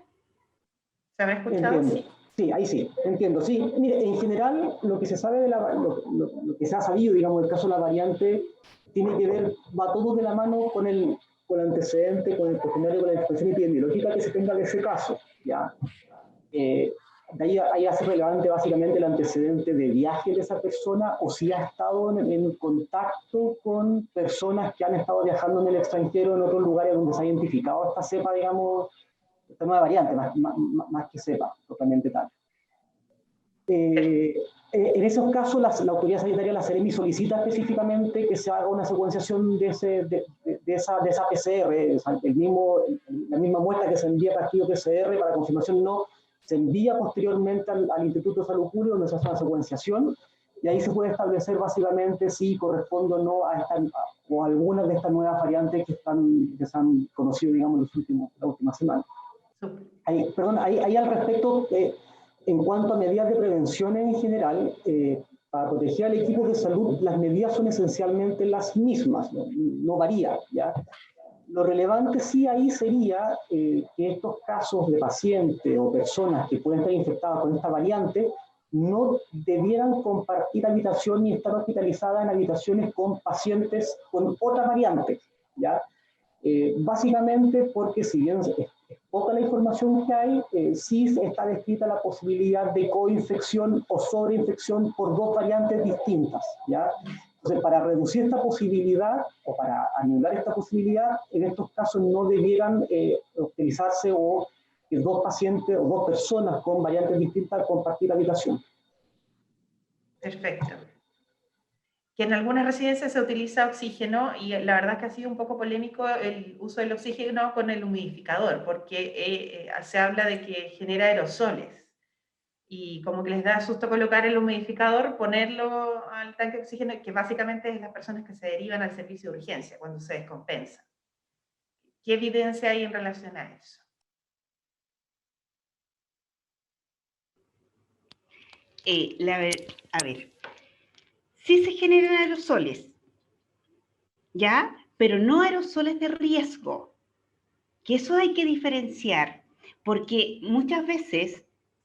¿Se habrá escuchado? Entiendo. Sí, ahí sí, entiendo. Sí, mire, en general lo que se sabe de lo que se ha sabido, digamos, del caso de la variante, tiene que ver, va todo de la mano con el antecedente, con el cuestionario, con la información epidemiológica que se tenga de ese caso, ¿ya? De ahí hace relevante básicamente el antecedente de viaje de esa persona, o si ha estado en contacto con personas que han estado viajando en el extranjero, en otros lugares donde se ha identificado esta cepa, digamos, esta nueva variante, más que cepa, totalmente tal. En esos casos, la autoridad sanitaria, la Seremi, solicita específicamente que se haga una secuenciación de esa PCR, o sea, la misma muestra que se envía para estudio PCR para confirmación no, se envía posteriormente al Instituto de Salud Pública, donde se hace una secuenciación, y ahí se puede establecer básicamente si corresponde o no o a algunas de estas nuevas variantes que se han conocido, digamos, las últimas semanas. Ahí al respecto, en cuanto a medidas de prevención en general, para proteger al equipo de salud, las medidas son esencialmente las mismas, no varía, ¿ya? Lo relevante sí ahí sería que estos casos de pacientes o personas que pueden estar infectadas con esta variante no debieran compartir habitación ni estar hospitalizadas en habitaciones con pacientes con otras variantes, ¿ya? Básicamente porque si bien es poca la información que hay, sí está descrita la posibilidad de coinfección o sobreinfección por dos variantes distintas, ¿ya? Entonces, para reducir esta posibilidad o para anular esta posibilidad, en estos casos no debieran utilizarse o que dos pacientes o dos personas con variantes distintas compartir habitación. Perfecto. Que en algunas residencias se utiliza oxígeno, y la verdad es que ha sido un poco polémico el uso del oxígeno con el humidificador, porque se habla de que genera aerosoles, y como que les da susto colocar el humidificador, ponerlo al tanque de oxígeno, que básicamente es las personas que se derivan al servicio de urgencia cuando se descompensa. ¿Qué evidencia hay en relación a eso? A ver, sí se generan aerosoles, ¿ya? Pero no aerosoles de riesgo, que eso hay que diferenciar, porque muchas veces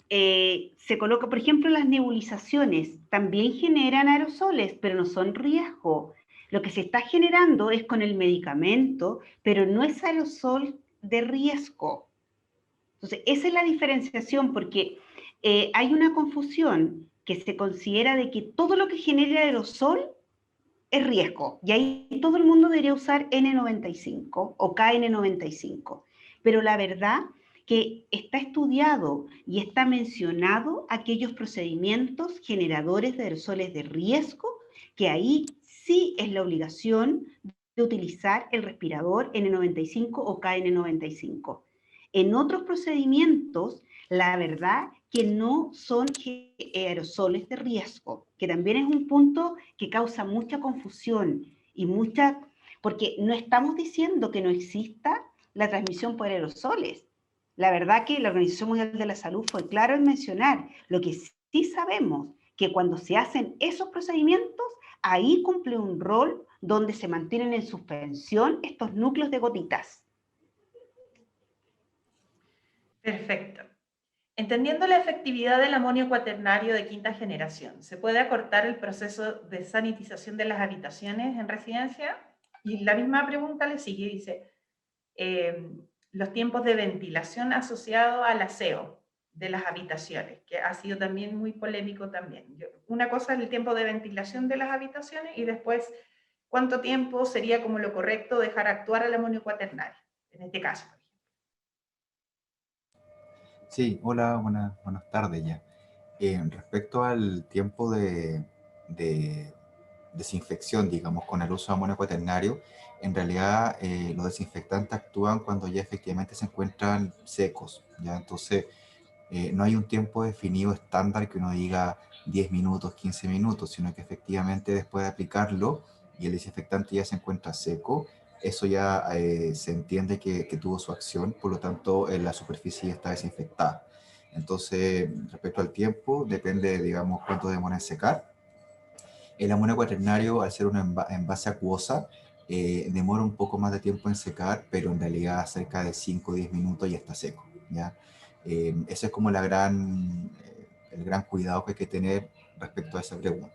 se coloca, por ejemplo, las nebulizaciones también generan aerosoles, pero no son riesgo. Lo que se está generando es con el medicamento, pero no es aerosol de riesgo. Entonces, esa es la diferenciación, porque hay una confusión que se considera de que todo lo que genera aerosol es riesgo, y ahí todo el mundo debería usar N95 o KN95, pero la verdad que está estudiado y está mencionado aquellos procedimientos generadores de aerosoles de riesgo, que ahí sí es la obligación de utilizar el respirador N95 o KN95. En otros procedimientos, la verdad que no son aerosoles de riesgo, que también es un punto que causa mucha confusión y porque no estamos diciendo que no exista la transmisión por aerosoles. La verdad que la Organización Mundial de la Salud fue claro en mencionar, lo que sí sabemos, que cuando se hacen esos procedimientos, ahí cumple un rol donde se mantienen en suspensión estos núcleos de gotitas. Perfecto. Entendiendo la efectividad del amonio cuaternario de quinta generación, ¿se puede acortar el proceso de sanitización de las habitaciones en residencia? Y la misma pregunta le sigue, dice, los tiempos de ventilación asociados al aseo de las habitaciones, que ha sido también muy polémico también. Una cosa es el tiempo de ventilación de las habitaciones y después cuánto tiempo sería como lo correcto dejar actuar al amonio cuaternario, en este caso. Sí, hola, buenas tardes ya. Respecto al tiempo de desinfección, digamos, con el uso de amonio cuaternario, en realidad los desinfectantes actúan cuando ya efectivamente se encuentran secos, ¿ya? Entonces, no hay un tiempo definido estándar que uno diga 10 minutos, 15 minutos, sino que efectivamente después de aplicarlo y el desinfectante ya se encuentra seco, eso ya se entiende que tuvo su acción, por lo tanto la superficie ya está desinfectada. Entonces, respecto al tiempo, depende, digamos, cuánto demora en secar. El amonio cuaternario, al ser una envase acuosa, demora un poco más de tiempo en secar, pero en realidad cerca de 5 o 10 minutos ya está seco, ¿ya? Ese es como el gran cuidado que hay que tener respecto a esa pregunta.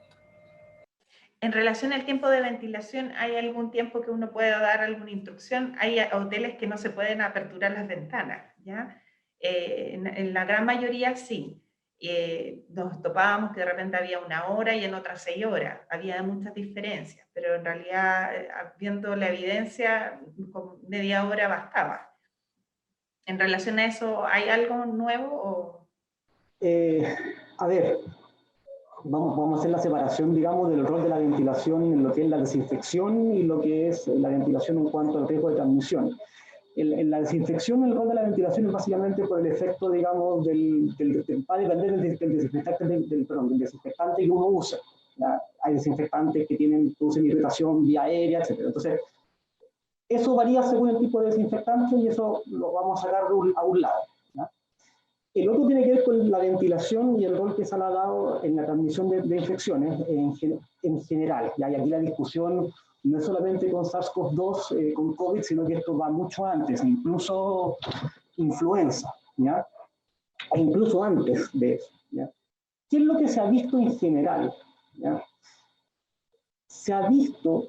En relación al tiempo de ventilación, ¿hay algún tiempo que uno pueda dar alguna instrucción? Hay hoteles que no se pueden aperturar las ventanas, ¿ya? En la gran mayoría sí. Nos topábamos que de repente había 1 hora y en otras 6 horas. Había muchas diferencias, pero en realidad, viendo la evidencia, con media hora bastaba. En relación a eso, ¿hay algo nuevo? A ver, vamos a hacer la separación, digamos, del rol de la ventilación en lo que es la desinfección y lo que es la ventilación en cuanto al riesgo de transmisión. En la desinfección, el rol de la ventilación es básicamente por el efecto, digamos, va a depender del desinfectante que uno usa. ¿Ya? Hay desinfectantes que producen irritación vía aérea, etc. Entonces, eso varía según el tipo de desinfectante y eso lo vamos a sacar a un lado. ¿Ya? El otro tiene que ver con la ventilación y el rol que se ha dado en la transmisión de infecciones en general. Y aquí la discusión no es solamente con SARS-CoV-2, con COVID, sino que esto va mucho antes, incluso influenza, ¿ya? E incluso antes de eso, ¿ya? ¿Qué es lo que se ha visto en general? ¿Ya? Se ha visto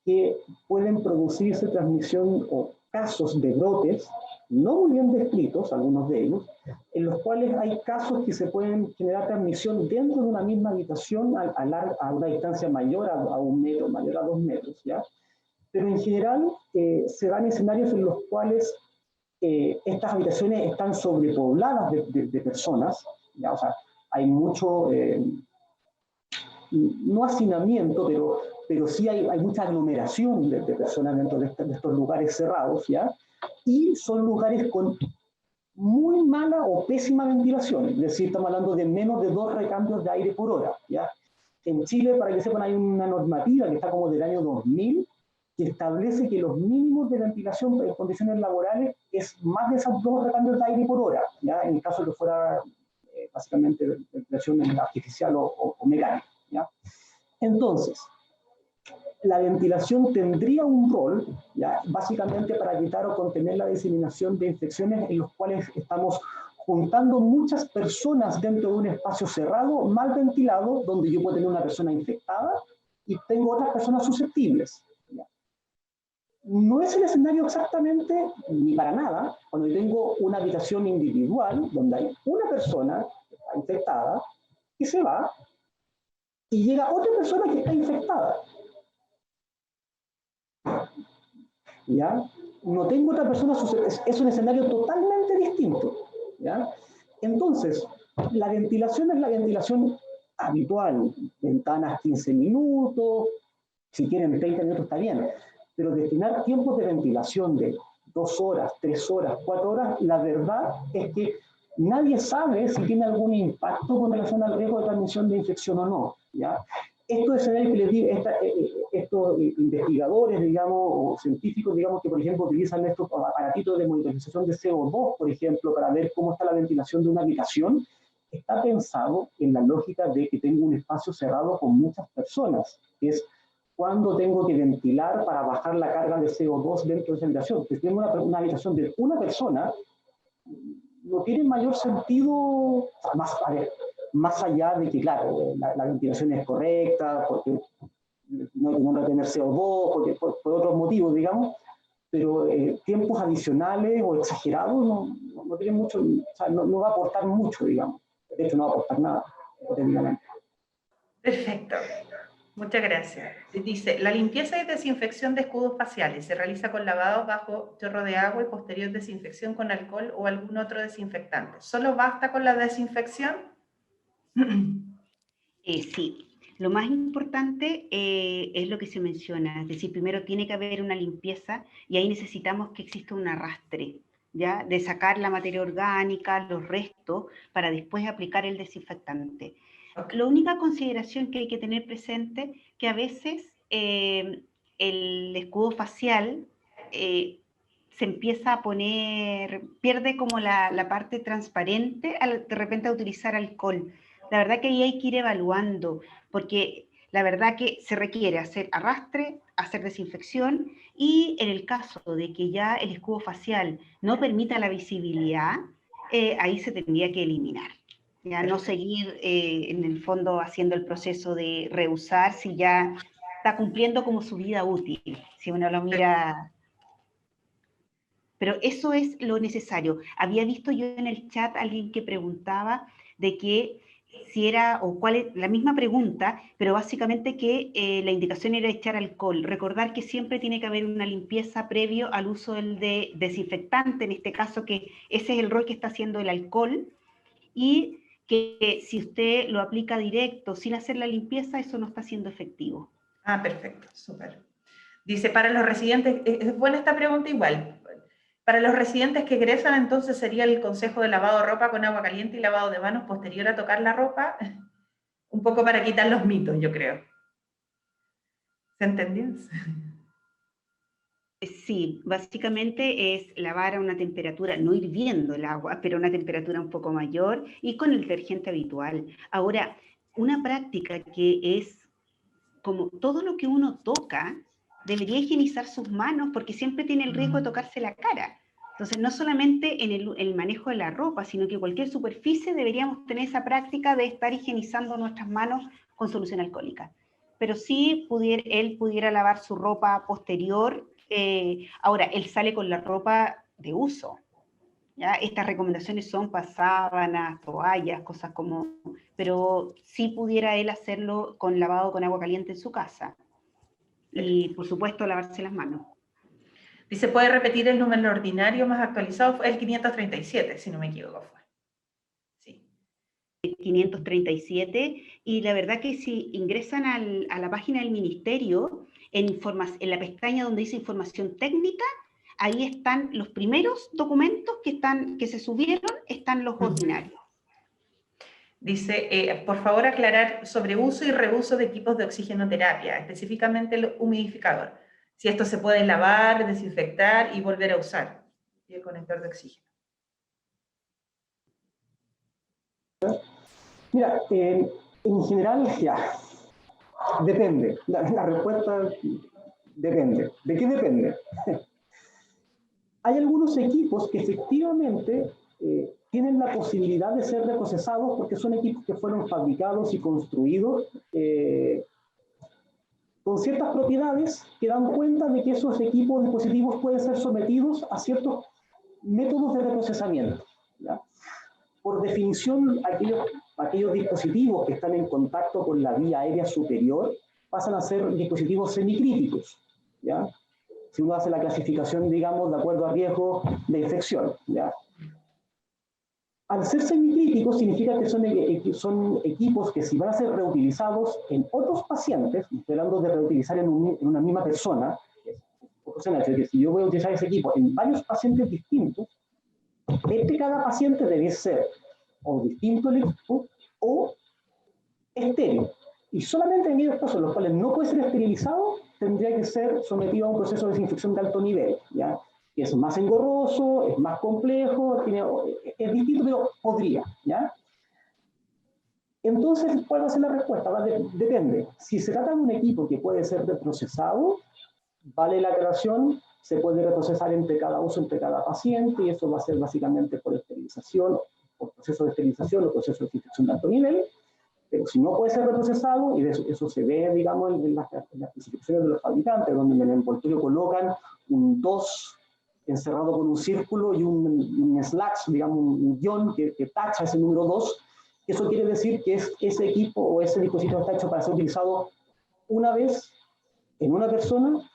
que pueden producirse transmisión o casos de brotes, no muy bien descritos, algunos de ellos, en los cuales hay casos que se pueden generar transmisión dentro de una misma habitación a una distancia mayor a 1 metro, mayor a 2 metros, ¿ya? Pero en general se dan escenarios en los cuales estas habitaciones están sobrepobladas de personas, ¿ya? O sea, hay mucho, no hacinamiento, pero sí hay mucha aglomeración de personas dentro de estos lugares cerrados, ¿ya? Y son lugares con muy mala o pésima ventilación, es decir, estamos hablando de menos de 2 recambios de aire por hora, ¿ya? En Chile, para que sepan, hay una normativa que está como del año 2000, que que establece que los mínimos de ventilación en condiciones laborales es más de esos 2 recambios de aire por hora, ¿ya? En el caso de que fuera básicamente ventilación artificial o mecánica, ¿ya? Entonces, la ventilación tendría un rol, ¿ya? Básicamente para evitar o contener la diseminación de infecciones en los cuales estamos juntando muchas personas dentro de un espacio cerrado, mal ventilado, donde yo puedo tener una persona infectada y tengo otras personas susceptibles, ¿ya? No es el escenario exactamente, ni para nada, cuando yo tengo una habitación individual, donde hay una persona que está infectada, y se va, y llega otra persona que está infectada. ¿Ya? No tengo otra persona, es un escenario totalmente distinto, ¿ya? Entonces, la ventilación es la ventilación habitual, ventanas 15 minutos, si quieren 30 minutos está bien, pero destinar tiempos de ventilación de 2 horas, 3 horas, 4 horas, la verdad es que nadie sabe si tiene algún impacto con relación al riesgo de transmisión de infección o no, ¿ya? Estos escenarios que les digo, estos investigadores, digamos, o científicos, digamos, que por ejemplo utilizan estos aparatitos de monitorización de CO2, por ejemplo, para ver cómo está la ventilación de una habitación, está pensado en la lógica de que tengo un espacio cerrado con muchas personas, que es cuando tengo que ventilar para bajar la carga de CO2 dentro de esa habitación. Si tengo una habitación de una persona, no tiene mayor sentido, más allá de que, claro, la ventilación es correcta, porque no retener CO2, porque por otros motivos, digamos, pero tiempos adicionales o exagerados no tienen mucho, o sea, no va a aportar mucho, digamos. De hecho, no va a aportar nada, técnicamente. Perfecto. Muchas gracias. Dice, la limpieza y desinfección de escudos faciales se realiza con lavado bajo chorro de agua y posterior desinfección con alcohol o algún otro desinfectante. ¿Solo basta con la desinfección? Sí, lo más importante es lo que se menciona, es decir, primero tiene que haber una limpieza y ahí necesitamos que exista un arrastre, ¿ya? De sacar la materia orgánica, los restos, para después aplicar el desinfectante. Okay. La única consideración que hay que tener presente que a veces el escudo facial se empieza a poner, pierde como la parte transparente de repente a utilizar alcohol. La verdad que ahí hay que ir evaluando, porque la verdad que se requiere hacer arrastre, hacer desinfección, y en el caso de que ya el escudo facial no permita la visibilidad, ahí se tendría que eliminar. Ya no seguir en el fondo haciendo el proceso de reusar si ya está cumpliendo como su vida útil, si uno lo mira. Pero eso es lo necesario. Había visto yo en el chat a alguien que preguntaba de que si era, o cuál es, la misma pregunta, pero básicamente que la indicación era echar alcohol. Recordar que siempre tiene que haber una limpieza previo al uso del desinfectante, en este caso que ese es el rol que está haciendo el alcohol, y que si usted lo aplica directo sin hacer la limpieza, eso no está siendo efectivo. Ah, perfecto, súper. Dice, para los residentes, es buena esta pregunta igual. Para los residentes que egresan, entonces sería el consejo de lavado de ropa con agua caliente y lavado de manos posterior a tocar la ropa, un poco para quitar los mitos, yo creo. ¿Se entendió? Sí, básicamente es lavar a una temperatura, no hirviendo el agua, pero a una temperatura un poco mayor y con el detergente habitual. Ahora, una práctica que es como todo lo que uno toca, debería higienizar sus manos porque siempre tiene el riesgo de tocarse la cara. Entonces, no solamente en el manejo de la ropa, sino que cualquier superficie deberíamos tener esa práctica de estar higienizando nuestras manos con solución alcohólica. Pero sí él pudiera lavar su ropa posterior. Ahora, él sale con la ropa de uso. ¿Ya? Estas recomendaciones son para sábanas, toallas, cosas como, pero sí pudiera él hacerlo con lavado con agua caliente en su casa. Y por supuesto lavarse las manos. Dice, ¿puede repetir el número ordinario más actualizado? Fue el 537, si no me equivoco. Fue. Sí. 537, y la verdad que si ingresan a la página del ministerio, en la pestaña donde dice información técnica, ahí están los primeros documentos que se subieron, están los ordinarios. Dice, por favor aclarar sobre uso y reuso de equipos de oxigenoterapia, específicamente el humidificador. si esto se puede lavar, desinfectar y volver a usar, y el conector de oxígeno. Mira, en general, ya, depende. La respuesta depende. ¿De qué depende? Hay algunos equipos que efectivamente tienen la posibilidad de ser reprocesados porque son equipos que fueron fabricados y construidos con ciertas propiedades que dan cuenta de que esos equipos dispositivos pueden ser sometidos a ciertos métodos de reprocesamiento, ¿ya? Por definición, aquellos dispositivos que están en contacto con la vía aérea superior pasan a ser dispositivos semicríticos, ¿ya? Si uno hace la clasificación, digamos, de acuerdo a riesgo de infección, ¿ya? Al ser semicríticos significa que son equipos que si van a ser reutilizados en otros pacientes, estoy hablando de reutilizar en una misma persona, que si yo voy a utilizar ese equipo en varios pacientes distintos, cada paciente debe ser o distinto el equipo o estéril. Y solamente en aquellos casos en los cuales no puede ser esterilizado, tendría que ser sometido a un proceso de desinfección de alto nivel, ¿ya? Que es más engorroso, es más complejo, es distinto, pero podría, ¿ya? Entonces, ¿cuál va a ser la respuesta? Depende. Si se trata de un equipo que puede ser reprocesado, vale la aclaración, se puede reprocesar entre cada uso, entre cada paciente, y eso va a ser básicamente por esterilización, por proceso de esterilización o proceso de desinfección de alto nivel. Pero si no puede ser reprocesado, y eso se ve, digamos, en las especificaciones de los fabricantes, donde en el envoltorio colocan un 2 encerrado con un círculo y un slash, digamos, un guión que tacha ese número 2, eso quiere decir que ese equipo o ese dispositivo está hecho para ser utilizado una vez en una persona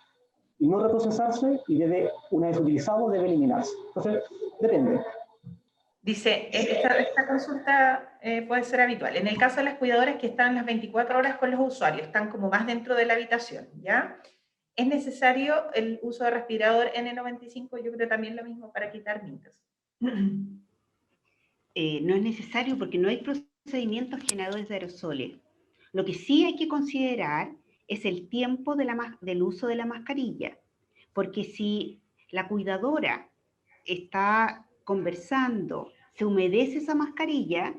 y no reprocesarse, y una vez utilizado debe eliminarse. Entonces, depende. Dice, esta consulta puede ser habitual. En el caso de las cuidadoras que están las 24 horas con los usuarios, están como más dentro de la habitación, ¿ya? ¿Es necesario el uso de respirador N95? Yo creo también lo mismo para quitar mitos. No es necesario porque no hay procedimientos generadores de aerosoles. Lo que sí hay que considerar es el tiempo del uso de la mascarilla, porque si la cuidadora está conversando, se humedece esa mascarilla,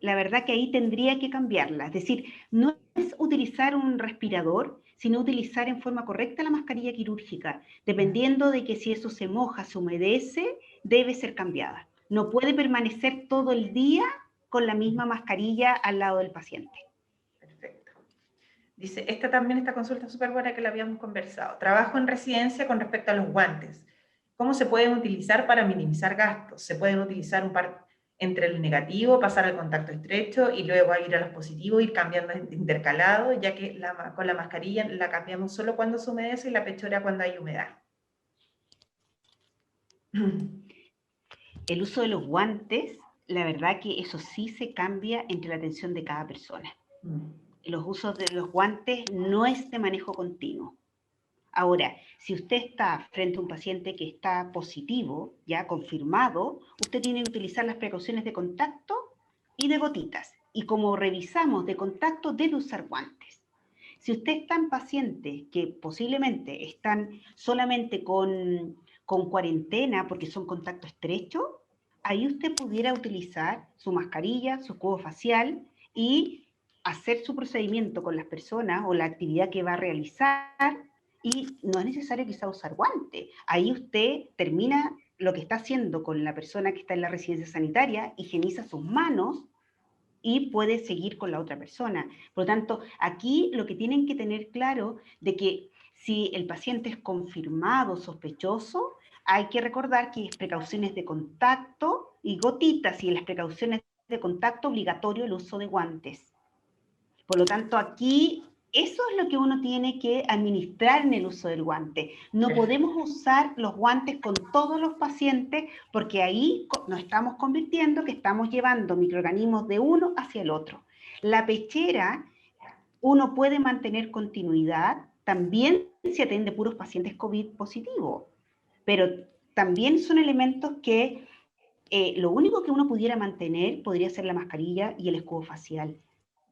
la verdad que ahí tendría que cambiarla. Es decir, no es utilizar un respirador, sino utilizar en forma correcta la mascarilla quirúrgica. Dependiendo de que si eso se moja, se humedece, debe ser cambiada. No puede permanecer todo el día con la misma mascarilla al lado del paciente. Perfecto. Dice, esta consulta es súper buena que la habíamos conversado. Trabajo en residencia con respecto a los guantes. ¿Cómo se pueden utilizar para minimizar gastos? ¿Se pueden utilizar un par entre el negativo, pasar al contacto estrecho y luego ir a los positivos, ir cambiando intercalado, ya que con la mascarilla la cambiamos solo cuando se humedece y la pechera cuando hay humedad? El uso de los guantes, la verdad que eso sí se cambia entre la atención de cada persona. Los usos de los guantes no es de manejo continuo. Ahora, si usted está frente a un paciente que está positivo, ya confirmado, usted tiene que utilizar las precauciones de contacto y de gotitas. Y como revisamos de contacto, debe usar guantes. Si usted está en pacientes que posiblemente están solamente con cuarentena porque son contacto estrecho, ahí usted pudiera utilizar su mascarilla, su cubo facial y hacer su procedimiento con las personas o la actividad que va a realizar, y no es necesario quizá usar guantes. Ahí usted termina lo que está haciendo con la persona que está en la residencia sanitaria, higieniza sus manos y puede seguir con la otra persona. Por lo tanto, aquí lo que tienen que tener claro de que si el paciente es confirmado, sospechoso, hay que recordar que es precauciones de contacto y gotitas, y en las precauciones de contacto obligatorio el uso de guantes. Por lo tanto, aquí eso es lo que uno tiene que administrar en el uso del guante. No podemos usar los guantes con todos los pacientes porque ahí nos estamos convirtiendo que estamos llevando microorganismos de uno hacia el otro. La pechera, uno puede mantener continuidad, también se atiende puros pacientes COVID positivos, pero también son elementos que lo único que uno pudiera mantener podría ser la mascarilla y el escudo facial,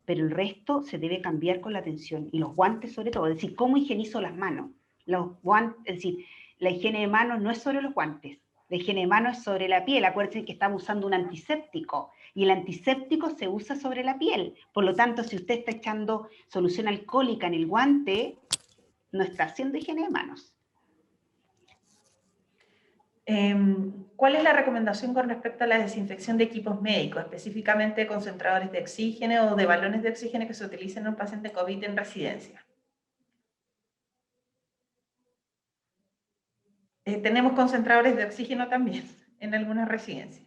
pero el resto se debe cambiar con la atención, y los guantes sobre todo, es decir, cómo higienizo las manos. Los guantes, es decir, la higiene de manos no es sobre los guantes, la higiene de manos es sobre la piel. Acuérdense que estamos usando un antiséptico, y el antiséptico se usa sobre la piel. Por lo tanto, si usted está echando solución alcohólica en el guante, no está haciendo higiene de manos. ¿Cuál es la recomendación con respecto a la desinfección de equipos médicos, específicamente concentradores de oxígeno o de balones de oxígeno que se utilicen en un paciente COVID en residencia? Tenemos concentradores de oxígeno también en algunas residencias.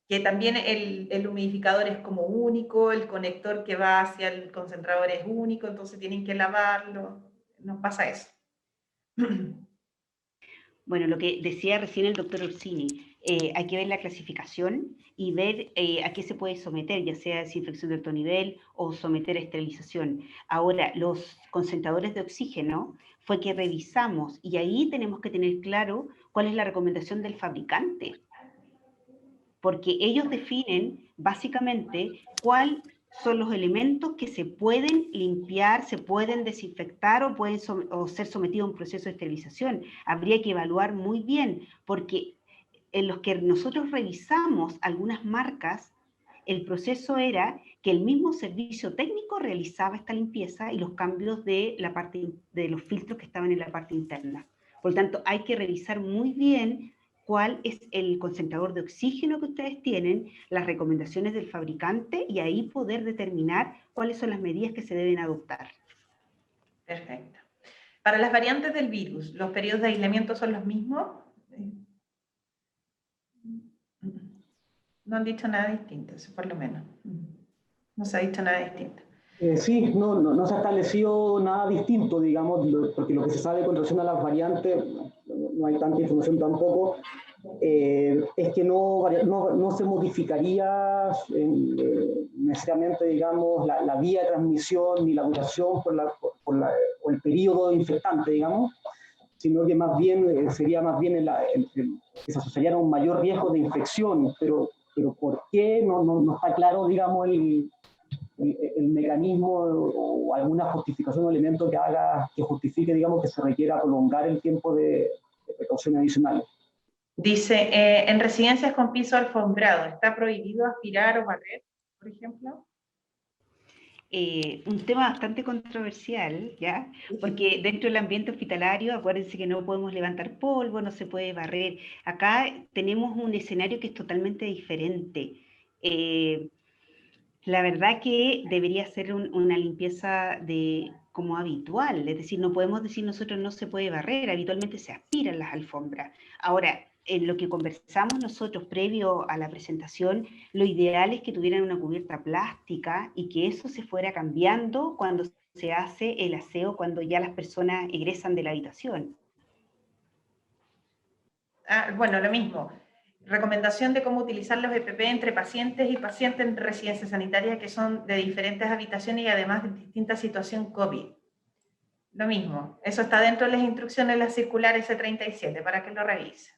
Que también el humidificador es como único, el conector que va hacia el concentrador es único, entonces tienen que lavarlo. Nos pasa eso. Bueno, lo que decía recién el doctor Orsini, hay que ver la clasificación y ver a qué se puede someter, ya sea desinfección de alto nivel o someter a esterilización. Ahora, los concentradores de oxígeno fue que revisamos, y ahí tenemos que tener claro cuál es la recomendación del fabricante, porque ellos definen básicamente cuál son los elementos que se pueden limpiar, se pueden desinfectar o pueden ser sometidos a un proceso de esterilización. Habría que evaluar muy bien, porque en los que nosotros revisamos algunas marcas, el proceso era que el mismo servicio técnico realizaba esta limpieza y los cambios de la parte de los filtros que estaban en la parte interna. Por lo tanto, hay que revisar muy bien cuál es el concentrador de oxígeno que ustedes tienen, las recomendaciones del fabricante, y ahí poder determinar cuáles son las medidas que se deben adoptar. Perfecto. Para las variantes del virus, ¿los periodos de aislamiento son los mismos? No han dicho nada distinto, eso por lo menos. No se ha dicho nada distinto. Sí, no se ha establecido nada distinto, digamos, porque lo que se sabe con relación a las variantes, no hay tanta información tampoco, es que no se modificaría necesariamente, digamos, la vía de transmisión ni la duración o el periodo infectante, digamos, sino que más bien sería más bien que se asociaría a un mayor riesgo de infección, pero ¿por qué? No está claro, digamos, el mecanismo o alguna justificación o elemento que justifique, digamos, que se requiera prolongar el tiempo de precaución adicional. Dice, en residencias con piso alfombrado, ¿está prohibido aspirar o barrer, por ejemplo? Un tema bastante controversial, ¿ya? Porque dentro del ambiente hospitalario, acuérdense que no podemos levantar polvo, no se puede barrer. Acá tenemos un escenario que es totalmente diferente. La verdad que debería ser una limpieza como habitual, es decir, no podemos decir nosotros no se puede barrer, habitualmente se aspiran las alfombras. Ahora, en lo que conversamos nosotros previo a la presentación, lo ideal es que tuvieran una cubierta plástica y que eso se fuera cambiando cuando se hace el aseo, cuando ya las personas egresan de la habitación. Bueno, lo mismo. Recomendación de cómo utilizar los EPP entre pacientes y pacientes en residencias sanitarias que son de diferentes habitaciones y además de distinta situación COVID. Lo mismo, eso está dentro de las instrucciones de la circular S37 para que lo revise.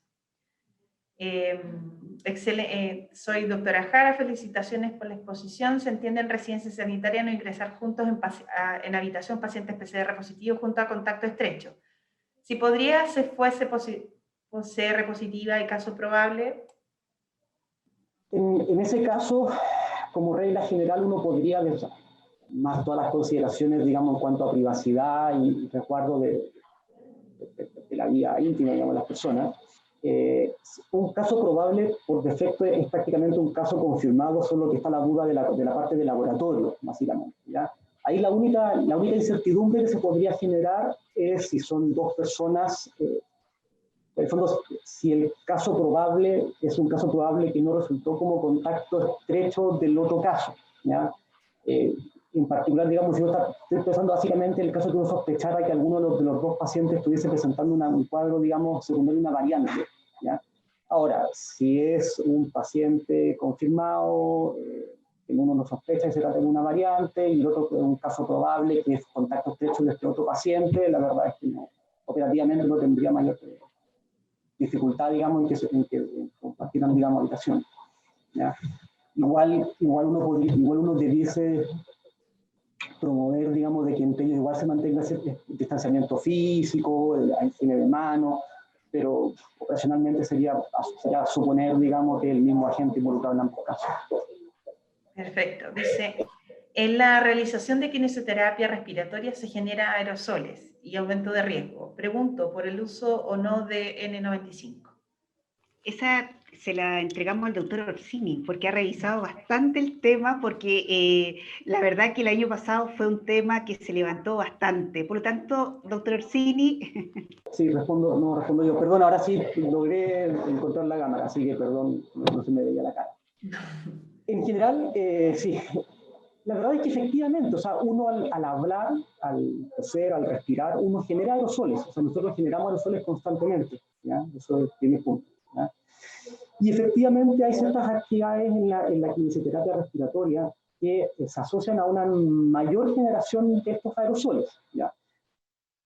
Soy doctora Jara, felicitaciones por la exposición. Se entiende en residencia sanitaria no ingresar juntos en habitación pacientes PCR positivos junto a contacto estrecho. Si podría, se fuese PCR positiva y caso probable. En ese caso, como regla general, uno podría, más todas las consideraciones, digamos, en cuanto a privacidad y resguardo de la vida íntima, digamos, de las personas. Un caso probable, por defecto, es prácticamente un caso confirmado, solo que está la duda de la parte del laboratorio, básicamente, ¿ya? Ahí la única incertidumbre que se podría generar es si son dos personas, en el fondo, si el caso probable es un caso probable que no resultó como contacto estrecho del otro caso, ¿ya? En particular, digamos, yo estoy pensando básicamente en el caso que uno sospechara que alguno de los dos pacientes estuviese presentando un cuadro, digamos, secundario, una variante, ¿ya? Ahora, si es un paciente confirmado, que uno no sospecha que se trata de una variante, y el otro es un caso probable que es contacto estrecho de este otro paciente, la verdad es que operativamente no tendría mayor dificultad, digamos, en que compartieran, digamos, habitación, ¿ya? Igual uno debiese promover, digamos, digamos, de que entre ellos igual se mantenga ese distanciamiento físico, el higiene de manos, pero operacionalmente sería suponer, digamos, que el mismo agente involucrado en ambos casos. Perfecto. Dice, en la realización de kinesiología respiratoria se genera aerosoles y aumento de riesgo. Pregunto por el uso o no de N95. Esa se la entregamos al doctor Orsini, porque ha revisado bastante el tema, porque la verdad que el año pasado fue un tema que se levantó bastante. Por lo tanto, doctor Orsini... Sí, respondo yo. Perdón, ahora sí logré encontrar la cámara, así que perdón, no se me veía la cara. En general, sí. La verdad es que efectivamente, o sea, uno al hablar, al toser, al respirar, uno genera aerosoles. O sea, nosotros generamos aerosoles constantemente, ¿ya? Eso es primer punto, ¿ya? Y efectivamente hay ciertas actividades en la kinesiología respiratoria que se asocian a una mayor generación de estos aerosoles, ¿ya?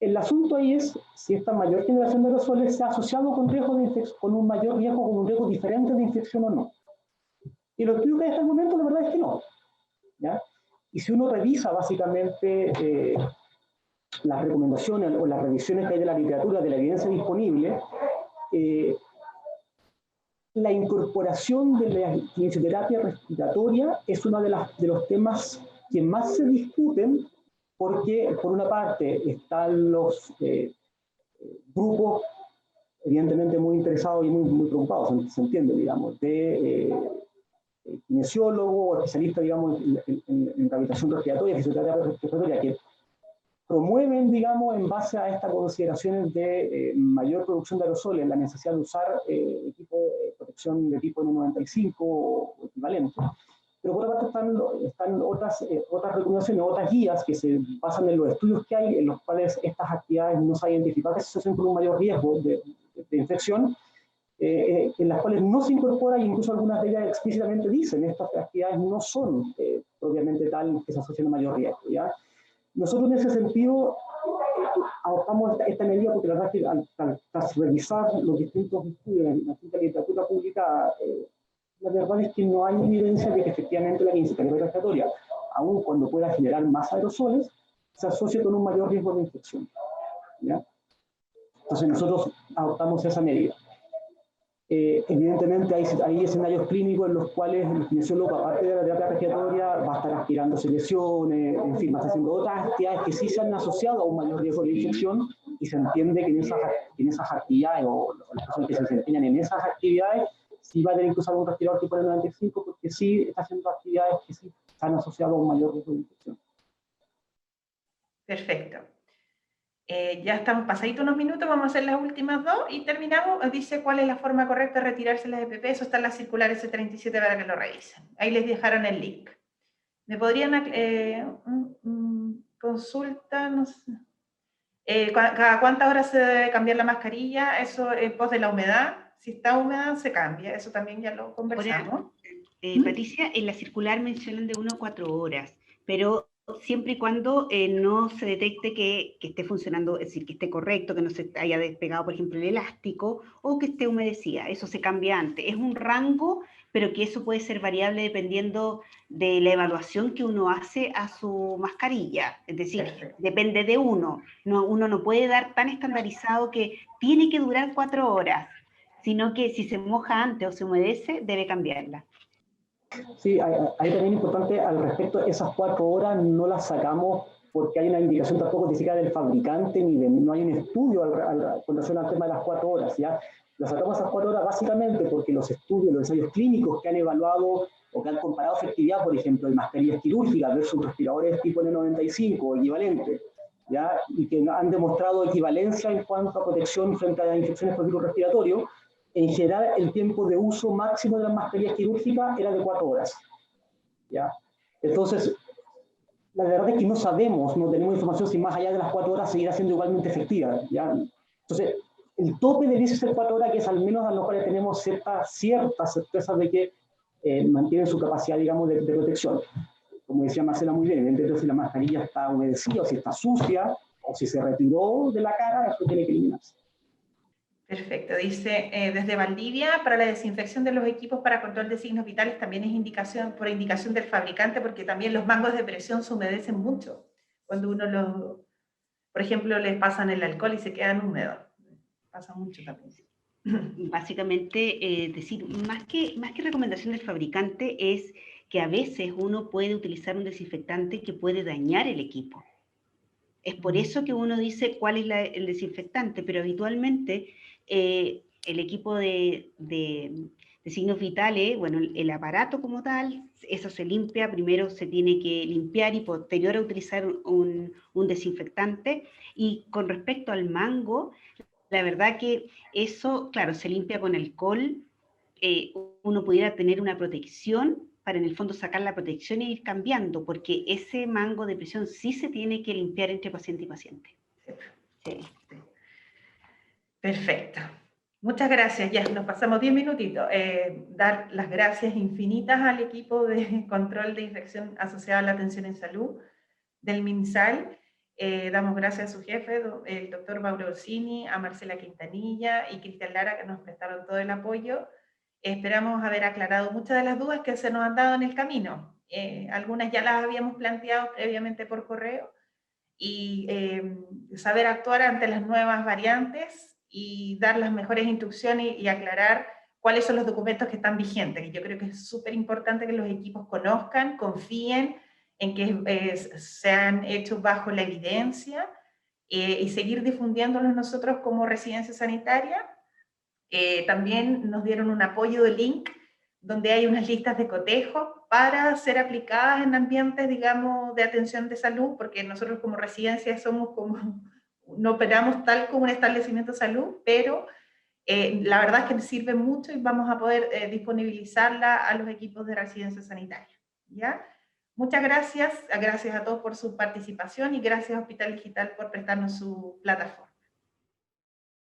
El asunto ahí es si esta mayor generación de aerosoles se ha asociado con riesgo de infección, con un mayor riesgo, con un riesgo diferente de infección o no. Y lo estudios que hay hasta el momento, la verdad es que no, ¿ya? Y si uno revisa básicamente las recomendaciones o las revisiones que hay de la literatura, de la evidencia disponible, la incorporación de la kinesiología respiratoria es uno de los temas que más se discuten porque, por una parte, están los grupos evidentemente muy interesados y muy preocupados, se entiende, digamos, de kinesiólogos, especialistas, digamos, en rehabilitación respiratoria, fisioterapia respiratoria, que promueven, digamos, en base a estas consideraciones de mayor producción de aerosoles, la necesidad de usar equipo de protección de tipo N95 o equivalente. Pero por otra parte están otras recomendaciones, otras guías que se basan en los estudios que hay, en los cuales estas actividades no se han identificado que se asocian con un mayor riesgo de infección, en las cuales no se incorpora, e incluso algunas de ellas explícitamente dicen estas actividades no son propiamente tal que se asocian a mayor riesgo, ¿ya? Nosotros en ese sentido adoptamos esta medida porque la verdad es que tras revisar los distintos estudios, la distinta literatura publicada, la verdad es que no hay evidencia de que efectivamente la kinesiología respiratoria, aun cuando pueda generar más aerosoles, se asocie con un mayor riesgo de infección, ¿ya? Entonces nosotros adoptamos esa medida. Evidentemente hay escenarios clínicos en los cuales el kinesiólogo, aparte de la terapia respiratoria, va a estar aspirando secreciones, en fin, va a estar haciendo otras actividades que sí se han asociado a un mayor riesgo de infección, y se entiende que en esas actividades, o las personas que se desempeñan en esas actividades, sí va a tener que usar un respirador tipo N95, porque sí está haciendo actividades que sí se han asociado a un mayor riesgo de infección. Perfecto. Ya estamos pasaditos unos minutos, vamos a hacer las últimas dos y terminamos. Dice cuál es la forma correcta de retirarse las EPP. Eso está en la circular S37 para que lo revisen. Ahí les dejaron el link. ¿Me podrían consulta? No sé. ¿Cada cuántas horas se debe cambiar la mascarilla? Eso en pos de la humedad. Si está húmeda, se cambia. Eso también ya lo conversamos. Patricia, en la circular mencionan de 1 a 4 horas, pero siempre y cuando no se detecte que esté funcionando, es decir, que esté correcto, que no se haya despegado, por ejemplo, el elástico, o que esté humedecida. Eso se cambia antes. Es un rango, pero que eso puede ser variable dependiendo de la evaluación que uno hace a su mascarilla. Es decir, depende de uno. Uno no puede dar tan estandarizado que tiene que durar 4 horas, sino que si se moja antes o se humedece, debe cambiarla. Sí, hay también importante al respecto, esas 4 horas no las sacamos porque hay una indicación tampoco ni siquiera del fabricante, no hay un estudio con relación al tema de las 4 horas, ¿ya? Las sacamos esas 4 horas básicamente porque los estudios, los ensayos clínicos que han evaluado o que han comparado efectividad, por ejemplo, en mascarillas quirúrgicas versus respiradores tipo N95 o equivalente, ¿ya? Y que han demostrado equivalencia en cuanto a protección frente a infecciones por virus respiratorio. En general, el tiempo de uso máximo de las mascarillas quirúrgicas era de 4 horas, ¿ya? Entonces, la verdad es que no sabemos, no tenemos información si más allá de las 4 horas seguirá siendo igualmente efectiva, ¿ya? Entonces, el tope debiese ser 4 horas, que es al menos a lo cual tenemos cierta certeza de que mantienen su capacidad, digamos, de protección. Como decía Marcela muy bien, entonces si la mascarilla está humedecida, o si está sucia, o si se retiró de la cara, esto tiene que eliminarse. Perfecto. Dice, desde Valdivia, para la desinfección de los equipos para control de signos vitales también es por indicación del fabricante, porque también los mangos de presión se humedecen mucho. cuando uno por ejemplo, les pasan el alcohol y se quedan húmedos. Pasa mucho también. Básicamente, decir, más que recomendación del fabricante, es que a veces uno puede utilizar un desinfectante que puede dañar el equipo. Es por eso que uno dice cuál es el desinfectante, pero habitualmente el equipo de signos vitales, bueno, el aparato como tal, eso se limpia, primero se tiene que limpiar y posterior a utilizar un desinfectante. Y con respecto al mango, la verdad que eso, claro, se limpia con alcohol, uno pudiera tener una protección para en el fondo sacar la protección e ir cambiando, porque ese mango de presión sí se tiene que limpiar entre paciente y paciente. Sí. Perfecto. Muchas gracias. Ya nos pasamos 10 minutitos. Dar las gracias infinitas al equipo de control de infección asociada a la atención en salud del MinSal. Damos gracias a su jefe, el doctor Mauro Orsini, a Marcela Quintanilla y Cristian Lara, que nos prestaron todo el apoyo. Esperamos haber aclarado muchas de las dudas que se nos han dado en el camino. Algunas ya las habíamos planteado previamente por correo, y saber actuar ante las nuevas variantes y dar las mejores instrucciones y aclarar cuáles son los documentos que están vigentes. Yo creo que es súper importante que los equipos conozcan, confíen en que sean hechos bajo la evidencia, y seguir difundiéndolos nosotros como residencia sanitaria. También nos dieron un apoyo de link donde hay unas listas de cotejo para ser aplicadas en ambientes, digamos, de atención de salud, porque nosotros como residencia no operamos tal como un establecimiento de salud, pero la verdad es que sirve mucho y vamos a poder disponibilizarla a los equipos de residencia sanitaria, ¿ya? Muchas gracias a todos por su participación y gracias a Hospital Digital por prestarnos su plataforma.